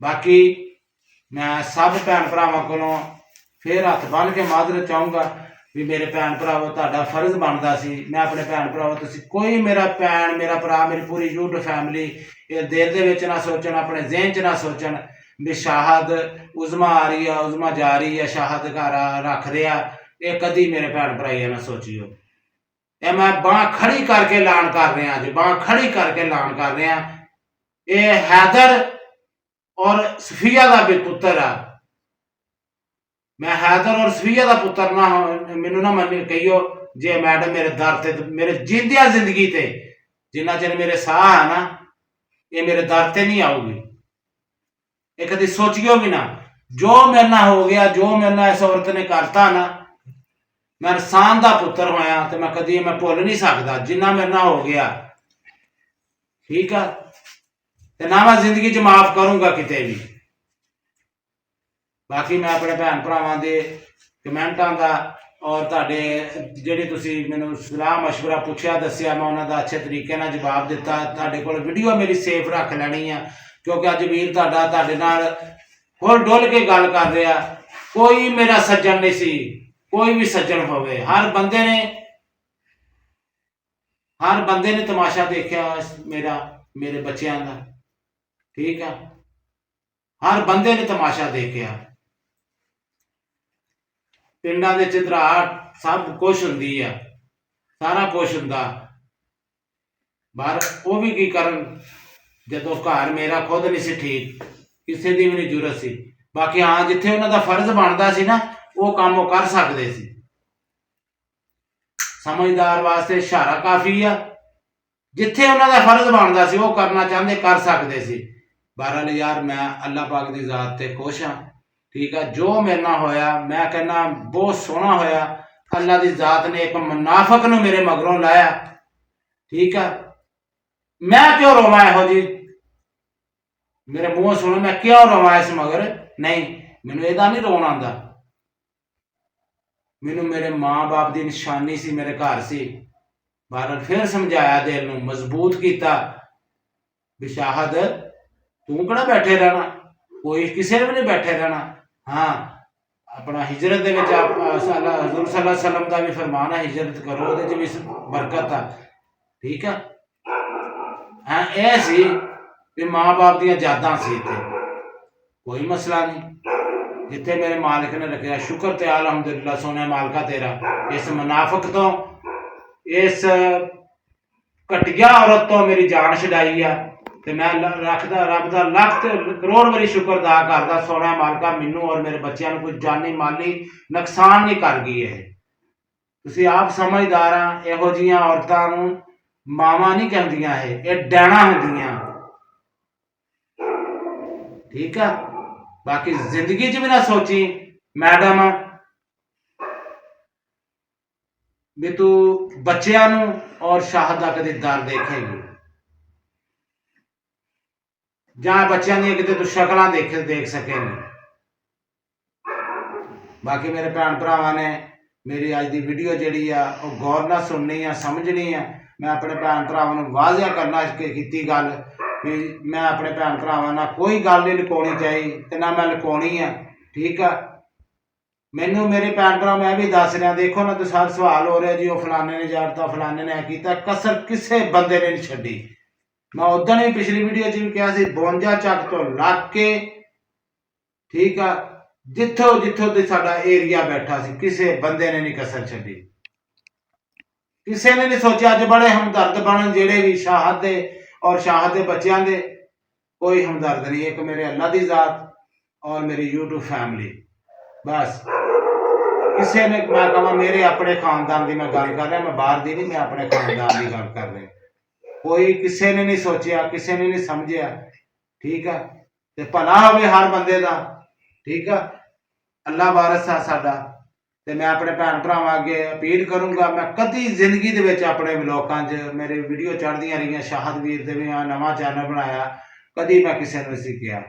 बाकी मैं सब भैन भरावां कोलों फिर हथ बन के माजरत चाहूँगा भी मेरे भैन भरावो, तुहाडा फर्ज बनता सी, मैं अपने भैन भरावो, तुसीं कोई मेरा भैन, मेरा भरा, मेरी पूरी यूट्यूब फैमिली ये दिल दे विच ना सोचण, अपने जहन च ना सोचण भी शाहद उज़मा आ रही है, उज़मा जा रही है, शाहद घर रख रहा, ये कदी मेरे भैन भराइया ना सोचियो। ये मैं बांह खड़ी करके ऐलान कर रहा, अज बांह खड़ी करके ऐलान कर रहा, ये हैदर और सफिया का भी पुत्र आ। मैं हैदर और सफिया का पुत्र ना, मैनू ना मन कहियो जे मैडम मेरे दर ते, मेरे जींदिया जिंदगी ते जिन्ना चिर मेरे साह है ना, ये मेरे दर ते नहीं आऊगी, ये कभी सोचियो भी ना। जो मेरे ना हो गया, जो मेरे ना इस औरत ने करता ना, मैं इंसान का पुत्र होया तो मैं कभी मैं भुल नहीं सकता जिन्ना मेरे ना हो गया। ठीक है। तो ना मैं जिंदगी च माफ करूंगा किते भी। बाकी मैं अपने भैन भरावां दे कमेंटां दा ਔਰ ਤੁਹਾਡੇ ਜਿਹੜੇ ਤੁਸੀਂ ਮੈਨੂੰ ਸਲਾਹ ਮਸ਼ਵਰਾ ਪੁੱਛਿਆ ਦੱਸਿਆ, ਮੈਂ ਉਹਨਾਂ ਦਾ ਅੱਛੇ ਤਰੀਕੇ ਨਾਲ ਜਵਾਬ ਦਿੱਤਾ। ਤੁਹਾਡੇ ਕੋਲ ਵੀਡੀਓ ਮੇਰੀ ਸੇਫ ਰੱਖ ਲੈਣੀ ਆ, ਕਿਉਂਕਿ ਅੱਜ ਵੀਰ ਤੁਹਾਡੇ ਨਾਲ ਖੁੱਲ ਡੁੱਲ ਕੇ ਗੱਲ ਕਰ ਰਿਹਾ। ਕੋਈ ਮੇਰਾ ਸੱਜਣ ਨਹੀਂ ਸੀ, ਕੋਈ ਵੀ ਸੱਜਣ ਹੋਵੇ, ਹਰ ਬੰਦੇ ਨੇ ਤਮਾਸ਼ਾ ਦੇਖਿਆ ਮੇਰੇ ਬੱਚਿਆਂ ਦਾ, ਠੀਕ ਆ। ਹਰ ਬੰਦੇ ਨੇ ਤਮਾਸ਼ਾ ਦੇਖਿਆ। ਪਿੰਡਾਂ ਦੇ ਚਿਤਰਾਟ ਸਭ ਕੁਛ ਹੁੰਦੀ ਆ, ਸਾਰਾ ਕੁਛ ਹੁੰਦਾ, ਪਰ ਉਹ ਵੀ ਕੀ ਕਰਨ ਜਦੋਂ ਘਰ ਮੇਰਾ ਖੁਦ ਨਹੀਂ ਸੀ ਠੀਕ, ਕਿਸੇ ਦੀ ਵੀ ਨਹੀਂ ਜ਼ਰੂਰਤ ਸੀ। ਬਾਕੀ ਹਾਂ, ਜਿੱਥੇ ਉਹਨਾਂ ਦਾ ਫਰਜ਼ ਬਣਦਾ ਸੀ ਨਾ, ਉਹ ਕੰਮ ਉਹ ਕਰ ਸਕਦੇ ਸੀ। ਸਮਝਦਾਰ ਵਾਸਤੇ ਇਸ਼ਾਰਾ ਕਾਫੀ ਆ। ਜਿੱਥੇ ਉਹਨਾਂ ਦਾ ਫਰਜ਼ ਬਣਦਾ ਸੀ ਉਹ ਕਰਨਾ ਚਾਹੁੰਦੇ, ਕਰ ਸਕਦੇ ਸੀ। ਬਹਰਹਾਲ ਯਾਰ, ਮੈਂ ਅੱਲਾਹ ਪਾਕ ਦੀ ਜ਼ਾਤ ਤੇ ਖੁਸ਼ ਹਾਂ, ਠੀਕ ਆ। ਜੋ ਮੇਰੇ ਨਾਲ ਹੋਇਆ, ਮੈਂ ਕਹਿੰਦਾ ਬਹੁਤ ਸੋਹਣਾ ਹੋਇਆ। ਅੱਲਾਹ ਦੀ ਜ਼ਾਤ ਨੇ ਇੱਕ ਮੁਨਾਫਿਕ ਨੂੰ ਮੇਰੇ ਮਗਰੋਂ ਲਾਇਆ, ਠੀਕ ਆ। ਮੈਂ ਕਿਉਂ ਰੋਵਾਂ ਇਹੋ ਜੀ, ਮੇਰੇ ਮੂੰਹੋਂ ਸੁਣੋ, ਮੈਂ ਕਿਉਂ ਰੋਵਾਂ ਇਸ ਮਗਰ? ਨਹੀਂ, ਮੈਨੂੰ ਇਹਦਾ ਨਹੀਂ ਰੋਣਾ ਆਉਂਦਾ। ਮੈਨੂੰ ਮੇਰੇ ਮਾਂ-ਬਾਪ ਦੀ ਨਿਸ਼ਾਨੀ ਸੀ, ਮੇਰੇ ਘਰ ਸੀ। ਬਹਰਹਾਲ ਫਿਰ ਸਮਝਾਇਆ, ਦਿਲ ਨੂੰ ਮਜ਼ਬੂਤ ਕੀਤਾ ਵੀ ਸ਼ਾਹਦ, ਤੂੰ ਕਿਹੜਾ ਬੈਠੇ ਰਹਿਣਾ, ਕੋਈ ਕਿਸੇ ਨੇ ਵੀ ਨਹੀਂ ਬੈਠੇ ਰਹਿਣਾ। ਹਾਂ, ਆਪਣਾ ਹਿਜਰਤ ਦੇ ਵਿੱਚ ਹਜ਼ੂਰ ਸੱਲੱਲਾਹੁ ਅਲੈहि ਵਸੱਲਮ ਦਾ ਵੀ ਫਰਮਾਨ ਹੈ, ਹਿਜਰਤ ਕਰੋ, ਉਹਦੇ 'ਚ ਵੀ ਬਰਕਤ ਆ, ਠੀਕ ਆ। ਹਾਂ, ਇਹ ਸੀ ਵੀ ਮਾਂ-ਬਾਪ ਦੀਆਂ ਯਾਦਾਂ ਸੀ, ਇੱਥੇ ਕੋਈ ਮਸਲਾ ਨਹੀਂ। ਜਿੱਥੇ ਮੇਰੇ ਮਾਲਿਕ ਨੇ ਰੱਖਿਆ, ਸ਼ੁਕਰ ਤੇ ਅਲਹਮਦੁਲਿਲਾ ਸੋਹਣੇ ਮਾਲਕਾ ਤੇਰਾ, ਇਸ ਮੁਨਾਫਿਕ ਤੋਂ, ਇਸ ਘਟੀਆ ਔਰਤ ਤੋਂ ਮੇਰੀ ਜਾਨ ਛਡਾਈ ਆ। ਤੇ ਮੈਂ ਰੱਖਦਾ ਰੱਬ ਦਾ ਲੱਖ ਤੇ ਕਰੋੜ ਵਾਰੀ ਸ਼ੁਕਰ ਅਦਾ ਕਰਦਾ, ਸੋਹਣਾ ਮਾਲਕਾ ਮੈਨੂੰ ਔਰ ਮੇਰੇ ਬੱਚਿਆਂ ਨੂੰ ਕੋਈ ਜਾਨੀ ਮਾਲੀ ਨੁਕਸਾਨ ਨਹੀਂ ਕਰ ਗਈ। ਇਹ ਤੁਸੀਂ ਆਪ ਸਮਝਦਾਰ ਆ, ਇਹੋ ਜਿਹੀਆਂ ਔਰਤਾਂ ਨੂੰ ਮਾਵਾਂ ਨਹੀਂ ਕਹਿੰਦੀਆਂ, ਇਹ ਡੈਣਾ ਹੁੰਦੀਆਂ, ਠੀਕ ਆ। ਬਾਕੀ ਜ਼ਿੰਦਗੀ 'ਚ ਵੀ ਨਾ ਸੋਚੀ ਮੈਡਮ ਵੀ ਤੂੰ ਬੱਚਿਆਂ ਨੂੰ ਔਰ ਸ਼ਾਹਦ ਦਾ ਕਦੇ ਦਰ ਦੇਖੇਗੀ, ਜਾਂ ਬੱਚਿਆਂ ਦੀਆਂ ਕਿਤੇ ਤੂੰ ਸ਼ਕਲਾਂ ਦੇਖ ਸਕੇਂਗੀ। ਬਾਕੀ ਮੇਰੇ ਭੈਣ ਭਰਾਵਾਂ ਨੇ ਮੇਰੀ ਅੱਜ ਦੀ ਵੀਡੀਓ ਜਿਹੜੀ ਆ ਉਹ ਗੌਰ ਨਾਲ ਸੁਣਨੀ ਆ, ਸਮਝਣੀ ਆ। ਮੈਂ ਆਪਣੇ ਭੈਣ ਭਰਾਵਾਂ ਨੂੰ ਵਾਅਜ਼ਾ ਕਰਨਾ ਕੀਤੀ ਗੱਲ ਵੀ ਮੈਂ ਆਪਣੇ ਭੈਣ ਭਰਾਵਾਂ ਨਾਲ ਕੋਈ ਗੱਲ ਨਹੀਂ ਲੁਕਾਉਣੀ ਚਾਹੀ, ਤੇ ਨਾ ਮੈਂ ਲੁਕਾਉਣੀ ਆ, ਠੀਕ ਆ। ਮੈਨੂੰ ਮੇਰੇ ਭੈਣ ਭਰਾ ਮੈਂ ਵੀ ਦੱਸ ਰਿਹਾ, ਦੇਖੋ ਨਾ, ਤੁਸੀਂ ਹਰ ਸਵਾਲ ਹੋ ਰਿਹਾ ਜੀ ਉਹ ਫਲਾਣੇ ਨੇ ਜਾੜਤਾ, ਫਲਾਣੇ ਨੇ ਕੀਤਾ, ਕਸਰ ਕਿਸੇ ਬੰਦੇ ਨੇ ਨਹੀਂ ਛੱਡੀ। ਮੈਂ ਉਦੋਂ ਵੀ ਪਿਛਲੀ ਵੀਡੀਓ 'ਚ ਵੀ ਕਿਹਾ ਸੀ, 52 ਚੱਕ ਤੋਂ ਲੱਗ ਕੇ, ਠੀਕ ਆ, ਜਿੱਥੋਂ ਤੇ ਸਾਡਾ ਏਰੀਆ ਬੈਠਾ ਸੀ, ਕਿਸੇ ਬੰਦੇ ਨੇ ਨਹੀਂ ਕਸਰ ਛੱਡੀ। ਕਿਸੇ ਨੇ ਨਹੀਂ ਸੋਚਿਆ ਅੱਜ ਬੜੇ ਹਮਦਰਦ ਬਣਨ, ਜਿਹੜੇ ਵੀ ਸ਼ਾਹਦ ਦੇ ਔਰ ਸ਼ਾਹਦ ਦੇ ਬੱਚਿਆਂ ਦੇ, ਕੋਈ ਹਮਦਰਦ ਨਹੀਂ। ਇੱਕ ਮੇਰੇ ਅੱਲਾਹ ਦੀ ਜ਼ਾਤ ਔਰ ਮੇਰੀ YouTube ਫੈਮਿਲੀ, ਬਸ। ਕਿਸੇ ਨੇ, ਮੈਂ ਕਹਾਂ ਮੇਰੇ ਆਪਣੇ ਖਾਨਦਾਨ ਦੀ ਮੈਂ ਗੱਲ ਕਰ ਰਿਹਾ, ਮੈਂ ਬਾਹਰ ਦੀ ਨਹੀਂ, ਮੈਂ ਆਪਣੇ ਖਾਨਦਾਨ ਦੀ ਗੱਲ ਕਰ ਰਿਹਾ। ਕੋਈ ਕਿਸੇ ਨੇ ਨਹੀਂ ਸੋਚਿਆ, ਕਿਸੇ ਨੇ ਨਹੀਂ ਸਮਝਿਆ, ਠੀਕ ਆ। ਤੇ ਭਲਾ ਹੋਵੇ ਹਰ ਬੰਦੇ ਦਾ, ਠੀਕ ਆ। ਅੱਲਾਹ ਵਾਰਿਸ ਆ ਸਾਡਾ। ਤੇ ਮੈਂ ਆਪਣੇ ਭੈਣ ਭਰਾਵਾਂ ਅੱਗੇ ਅਪੀਲ ਕਰੂੰਗਾ, ਮੈਂ ਕਦੀ ਜ਼ਿੰਦਗੀ ਦੇ ਵਿੱਚ ਆਪਣੇ ਵਲੋਗਾਂ 'ਚ ਮੇਰੇ ਵੀਡੀਓ ਚੜ੍ਹਦੀਆਂ ਰਹੀਆਂ, ਸ਼ਾਹਦ ਵੀਰ ਦੇ ਵੀ ਨਵਾਂ ਚੈਨਲ ਬਣਾਇਆ, ਕਦੀ ਮੈਂ ਕਿਸੇ ਨੂੰ ਨਹੀਂ ਕਿਹਾ।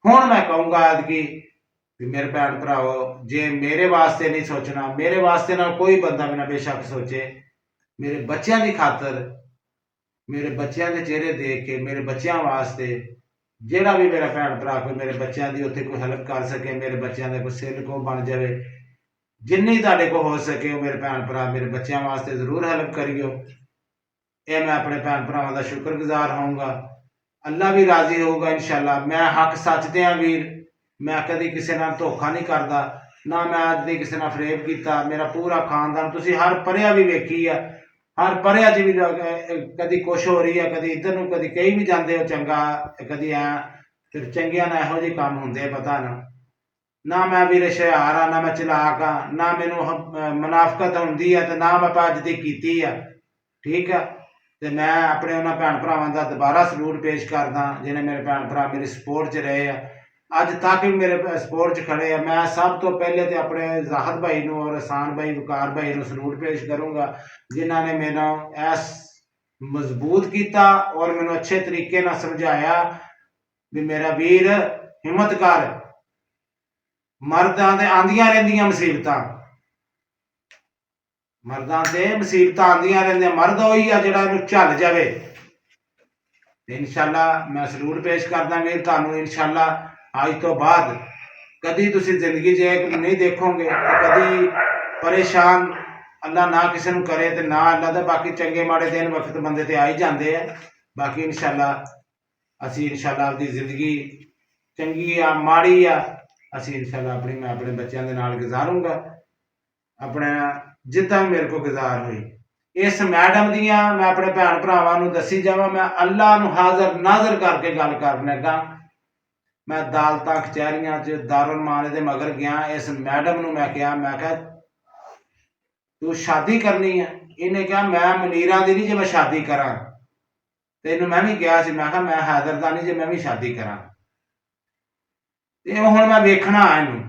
ਹੁਣ ਮੈਂ ਕਹੂੰਗਾ ਐਤਕੀ ਵੀ ਮੇਰੇ ਭੈਣ ਭਰਾਵੋ, ਜੇ ਮੇਰੇ ਵਾਸਤੇ ਨਹੀਂ ਸੋਚਣਾ, ਮੇਰੇ ਵਾਸਤੇ ਨਾਲ ਕੋਈ ਬੰਦਾ ਵੀ ਨਾ ਬੇਸ਼ੱਕ ਸੋਚੇ, ਮੇਰੇ ਬੱਚਿਆਂ ਦੀ ਖਾਤਰ, ਮੇਰੇ ਬੱਚਿਆਂ ਦੇ ਚਿਹਰੇ ਦੇਖ ਕੇ, ਮੇਰੇ ਬੱਚਿਆਂ ਵਾਸਤੇ ਜਿਹੜਾ ਵੀ ਮੇਰਾ ਭੈਣ ਭਰਾ ਕੋਈ ਮੇਰੇ ਬੱਚਿਆਂ ਦੀ ਉੱਥੇ ਕੋਈ ਹੈਲਪ ਕਰ ਸਕੇ, ਮੇਰੇ ਬੱਚਿਆਂ ਦਾ ਕੋਈ ਸਿਰ ਕੋ ਬਣ ਜਾਵੇ, ਜਿੰਨੀ ਤੁਹਾਡੇ ਕੋਲ ਹੋ ਸਕੇ ਉਹ ਮੇਰੇ ਭੈਣ ਭਰਾ ਮੇਰੇ ਬੱਚਿਆਂ ਵਾਸਤੇ ਜ਼ਰੂਰ ਹੈਲਪ ਕਰਿਓ। ਇਹ ਮੈਂ ਆਪਣੇ ਭੈਣ ਭਰਾਵਾਂ ਦਾ ਸ਼ੁਕਰਗੁਜ਼ਾਰ ਹੋਊਂਗਾ, ਅੱਲਾ ਵੀ ਰਾਜ਼ੀ ਹੋਊਗਾ ਇਨਸ਼ਾਅੱਲਾ। ਮੈਂ ਹੱਕ ਸੱਚ ਤੇ ਆ ਵੀਰ, ਮੈਂ ਕਦੀ ਕਿਸੇ ਨਾਲ ਧੋਖਾ ਨਹੀਂ ਕਰਦਾ, ਨਾ ਮੈਂ ਅੱਜ ਦੀ ਕਿਸੇ ਨਾਲ ਫਰੇਬ ਕੀਤਾ। ਮੇਰਾ ਪੂਰਾ ਖਾਨਦਾਨ, ਤੁਸੀਂ ਹਰ ਪਰਿਆ ਵੀ ਵੇਖੀ ਆ, ਹਰ ਪਰਿਆ 'ਚ ਵੀ ਕਦੀ ਕੁਛ ਹੋ ਰਹੀ ਹੈ, ਕਦੀ ਇੱਧਰ ਨੂੰ, ਕਦੀ ਕਈ ਵੀ ਜਾਂਦੇ ਹੋ ਚੰਗਾ, ਕਦੀ ਐ। ਫਿਰ ਚੰਗਿਆਂ ਨਾਲ ਇਹੋ ਜਿਹੇ ਕੰਮ ਹੁੰਦੇ, ਪਤਾ ਨਾ ਮੈਂ ਵੀਰੇ ਹੁਸ਼ਿਆਰ ਆ, ਨਾ ਮੈਂ ਚਲਾਕ ਆ, ਨਾ ਮੈਨੂੰ ਮੁਨਾਫਕਤ ਹੁੰਦੀ ਆ, ਤੇ ਨਾ ਮੈਂ ਅੱਜ ਦੀ ਕੀਤੀ ਆ, ਠੀਕ ਆ। ਤੇ ਮੈਂ ਆਪਣੇ ਉਹਨਾਂ ਭੈਣ ਭਰਾਵਾਂ ਦਾ ਦੁਬਾਰਾ ਸਲੂਟ ਪੇਸ਼ ਕਰਦਾ, ਜਿਹਨੇ ਮੇਰੇ ਭੈਣ ਭਰਾ ਮੇਰੀ ਸਪੋਰਟ 'ਚ ਰਹੇ ਆ, ਅੱਜ ਤੱਕ ਵੀ ਮੇਰੇ ਸਪੋਰਟ 'ਚ ਖੜੇ ਆ। ਮੈਂ ਸਭ ਤੋਂ ਪਹਿਲੇ ਤੇ ਆਪਣੇ ਜ਼ਾਹਦ ਭਾਈ ਨੂੰ ਔਰ ਆਸਾਨ ਭਾਈ, ਵਕਾਰ ਭਾਈ ਨੂੰ ਸਲੂਟ ਪੇਸ਼ ਕਰੂੰਗਾ, ਜਿਨ੍ਹਾਂ ਨੇ ਮੈਨੂੰ ਐਸ ਮਜ਼ਬੂਤ ਕੀਤਾ ਔਰ ਮੈਨੂੰ ਅੱਛੇ ਤਰੀਕੇ ਨਾਲ ਸਮਝਾਇਆ ਵੀ ਮੇਰਾ ਵੀਰ ਹਿੰਮਤ ਕਰ, ਮਰਦਾਂ ਦੇ ਆਂਦੀਆਂ ਰਹਿੰਦੀਆਂ ਮੁਸੀਬਤਾਂ, ਮਰਦਾਂ ਤੇ ਮੁਸੀਬਤਾਂ ਆਉਂਦੀਆਂ ਰਹਿੰਦੀਆਂ, ਮਰਦ ਉਹੀ ਆ ਜਿਹੜਾ ਇਹਨੂੰ ਝੱਲ ਜਾਵੇ। ਤੇ ਇਨਸ਼ਾਅੱਲਾ ਮੈਂ ਸਲੂਟ ਪੇਸ਼ ਕਰਦਾ ਵੀਰ ਤੁਹਾਨੂੰ। ਇਨਸ਼ਾਅੱਲਾ ਅੱਜ ਤੋਂ ਬਾਅਦ ਕਦੀ ਤੁਸੀਂ ਜ਼ਿੰਦਗੀ 'ਚ ਇਹ ਨਹੀਂ ਦੇਖੋਗੇ ਤੇ ਕਦੀ ਪਰੇਸ਼ਾਨ ਅੱਲਾ ਨਾ ਕਿਸੇ ਨੂੰ ਕਰੇ ਤੇ ਨਾ ਅੱਲਾ ਦਾ। ਬਾਕੀ ਚੰਗੇ ਮਾੜੇ ਦਿਨ ਵਕਤ ਬੰਦੇ ਤੇ ਆ ਹੀ ਜਾਂਦੇ ਆ। ਬਾਕੀ ਇਨਸ਼ਾਅੱਲਾ ਅਸੀਂ ਇਨਸ਼ਾਅੱਲਾ ਆਪਦੀ ਜ਼ਿੰਦਗੀ ਚੰਗੀ ਆ ਮਾੜੀ ਆ ਅਸੀਂ ਇਨਸ਼ਾਅੱਲਾ ਮੈਂ ਆਪਣੇ ਬੱਚਿਆਂ ਦੇ ਨਾਲ ਗੁਜ਼ਾਰੂੰਗਾ, ਆਪਣਾ ਜਿੱਦਾਂ ਮੇਰੇ ਕੋਲ ਗੁਜ਼ਾਰ ਹੋਈ। ਇਸ ਮੈਡਮ ਦੀਆਂ ਮੈਂ ਆਪਣੇ ਭੈਣ ਭਰਾਵਾਂ ਨੂੰ ਦੱਸੀ ਜਾਵਾਂ, ਮੈਂ ਅੱਲਾ ਨੂੰ ਹਾਜ਼ਰ ਨਾਜ਼ਰ ਕਰਕੇ ਗੱਲ ਕਰਨ ਲੱਗਾ। ਮੈਂ ਅਦਾਲਤਾਂ ਕਚਹਿਰੀਆਂ 'ਚ ਦਾਰੁਲ ਮਾਨੇ ਦੇ ਮਗਰ ਗਿਆ। ਇਸ ਮੈਡਮ ਨੂੰ ਮੈਂ ਕਿਹਾ ਤੂੰ ਸ਼ਾਦੀ ਕਰਨੀ ਹੈ? ਇਹਨੇ ਕਿਹਾ ਮੈਂ ਮੁਨੀਰਾਂ ਦੀ ਨਹੀਂ, ਜੇ ਮੈਂ ਸ਼ਾਦੀ ਕਰਾਂ। ਤੈਨੂੰ ਮੈਂ ਵੀ ਕਿਹਾ ਸੀ, ਮੈਂ ਕਿਹਾ ਮੈਂ ਹੈਦਰ ਦਾ ਨਹੀਂ, ਜੇ ਮੈਂ ਵੀ ਸ਼ਾਦੀ ਕਰਾਂ। ਤੇ ਹੁਣ ਮੈਂ ਵੇਖਣਾ ਇਹਨੂੰ।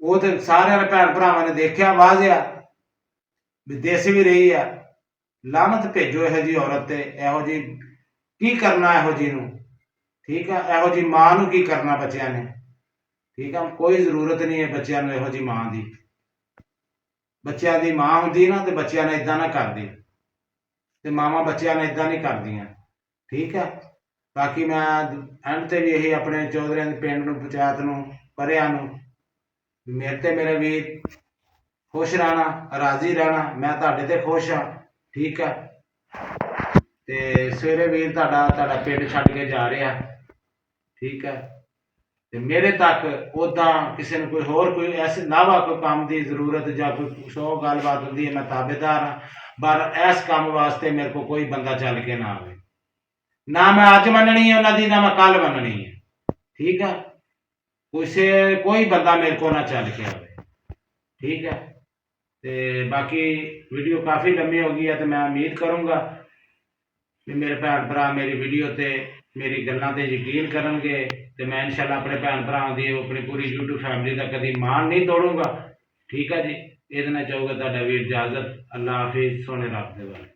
ਉਹ ਤੇ ਸਾਰਿਆਂ ਨੇ ਭੈਣ ਭਰਾਵਾਂ ਨੇ ਦੇਖਿਆ ਵਾਜ਼ਿਆ ਵਿਦੇਸ਼ ਵੀ ਰਹੀ ਆ। ਲਾਨਤ ਭੇਜੋ ਇਹੋ ਜਿਹੀ ਔਰਤ ਤੇ, ਇਹੋ ਜਿਹੀ ਕੀ ਕਰਨਾ ਇਹੋ ਜਿਹੀ ਨੂੰ, ਠੀਕ ਆ। ਇਹੋ ਜਿਹੀ ਮਾਂ ਨੂੰ ਕੀ ਕਰਨਾ ਬੱਚਿਆਂ ਨੇ, ਠੀਕ ਆ। ਕੋਈ ਜ਼ਰੂਰਤ ਨਹੀਂ ਹੈ ਬੱਚਿਆਂ ਨੂੰ ਇਹੋ ਜਿਹੀ ਮਾਂ ਦੀ। ਬੱਚਿਆਂ ਦੀ ਮਾਂ ਹੁੰਦੀ ਨਾ ਤੇ ਬੱਚਿਆਂ ਨੇ ਇਦਾਂ ਨਾ ਕਰਦੀ, ਤੇ ਮਾਵਾਂ ਬੱਚਿਆਂ ਨੇ ਇਦਾਂ ਨਹੀਂ ਕਰਦੀਆਂ, ਠੀਕ ਆ। ਬਾਕੀ ਮੈਂ ਐਂਡ ਤੇ ਵੀ ਇਹੀ ਆਪਣੇ ਚੌਧਰੀਆਂ ਦੇ ਪਿੰਡ ਨੂੰ, ਪੰਚਾਇਤ ਨੂੰ, ਪਰਿਆਂ ਨੂੰ, ਮੇਰੇ ਤੇ ਮੇਰੇ ਵੀਰ ਖੁਸ਼ ਰਹਿਣਾ, ਰਾਜ਼ੀ ਰਹਿਣਾ। ਮੈਂ ਤੁਹਾਡੇ ਤੇ ਖੁਸ਼ ਹਾਂ, ਠੀਕ ਆ। ਤੇ ਸਵੇਰੇ ਵੀਰ ਤੁਹਾਡਾ ਪਿੰਡ ਛੱਡ ਕੇ ਜਾ ਰਿਹਾ, ਠੀਕ ਹੈ। ਤੇ ਮੇਰੇ ਤੱਕ ਉੱਦਾਂ ਕਿਸੇ ਨੂੰ ਕੋਈ ਐਸੇ ਨਾਵਾ ਕੋਈ ਕੰਮ ਦੀ ਜ਼ਰੂਰਤ ਜਾਂ ਕੋਈ ਸੌ ਗੱਲਬਾਤ ਹੁੰਦੀ ਹੈ, ਮੈਂ ਤਾਬੇਦਾਰ ਹਾਂ। ਪਰ ਇਸ ਕੰਮ ਵਾਸਤੇ ਮੇਰੇ ਕੋਲ ਕੋਈ ਬੰਦਾ ਚੱਲ ਕੇ ਨਾ ਆਵੇ। ਨਾ ਮੈਂ ਅੱਜ ਮੰਨਣੀ ਹੈ ਉਹਨਾਂ ਦੀ, ਨਾ ਮੈਂ ਕੱਲ ਮੰਨਣੀ ਹੈ, ਠੀਕ ਹੈ। ਕੋਈ ਬੰਦਾ ਮੇਰੇ ਕੋਲ ਨਾ ਚੱਲ ਕੇ ਆਵੇ, ਠੀਕ ਹੈ। ਤੇ ਬਾਕੀ ਵੀਡੀਓ ਕਾਫੀ ਲੰਮੀ ਹੋ ਗਈ ਹੈ ਤੇ ਮੈਂ ਉਮੀਦ ਕਰੂੰਗਾ ਕਿ ਮੇਰੇ ਭੈਣ ਭਰਾ ਮੇਰੀ ਵੀਡੀਓ ਤੇ ਮੇਰੀ ਗੱਲਾਂ ਤੇ ਯਕੀਨ ਕਰਨਗੇ। ਤੇ ਮੈਂ ਇਨਸ਼ਾਅੱਲਾ ਆਪਣੇ ਭੈਣ ਭਰਾਵਾਂ ਦੀ, ਆਪਣੀ ਪੂਰੀ YouTube ਫੈਮਿਲੀ ਦਾ ਕਦੀ ਮਾਣ ਨਹੀਂ ਤੋੜੂੰਗਾ, ਠੀਕ ਹੈ ਜੀ। ਇਹਦੇ ਨਾਲ ਚਾਹੂਗਾ ਤੁਹਾਡਾ ਵੀਰ ਇਜਾਜ਼ਤ। ਅੱਲਾ ਹਾਫਿਜ਼, ਸੋਹਣੇ ਰੱਬ ਦੇ ਵੱਲ।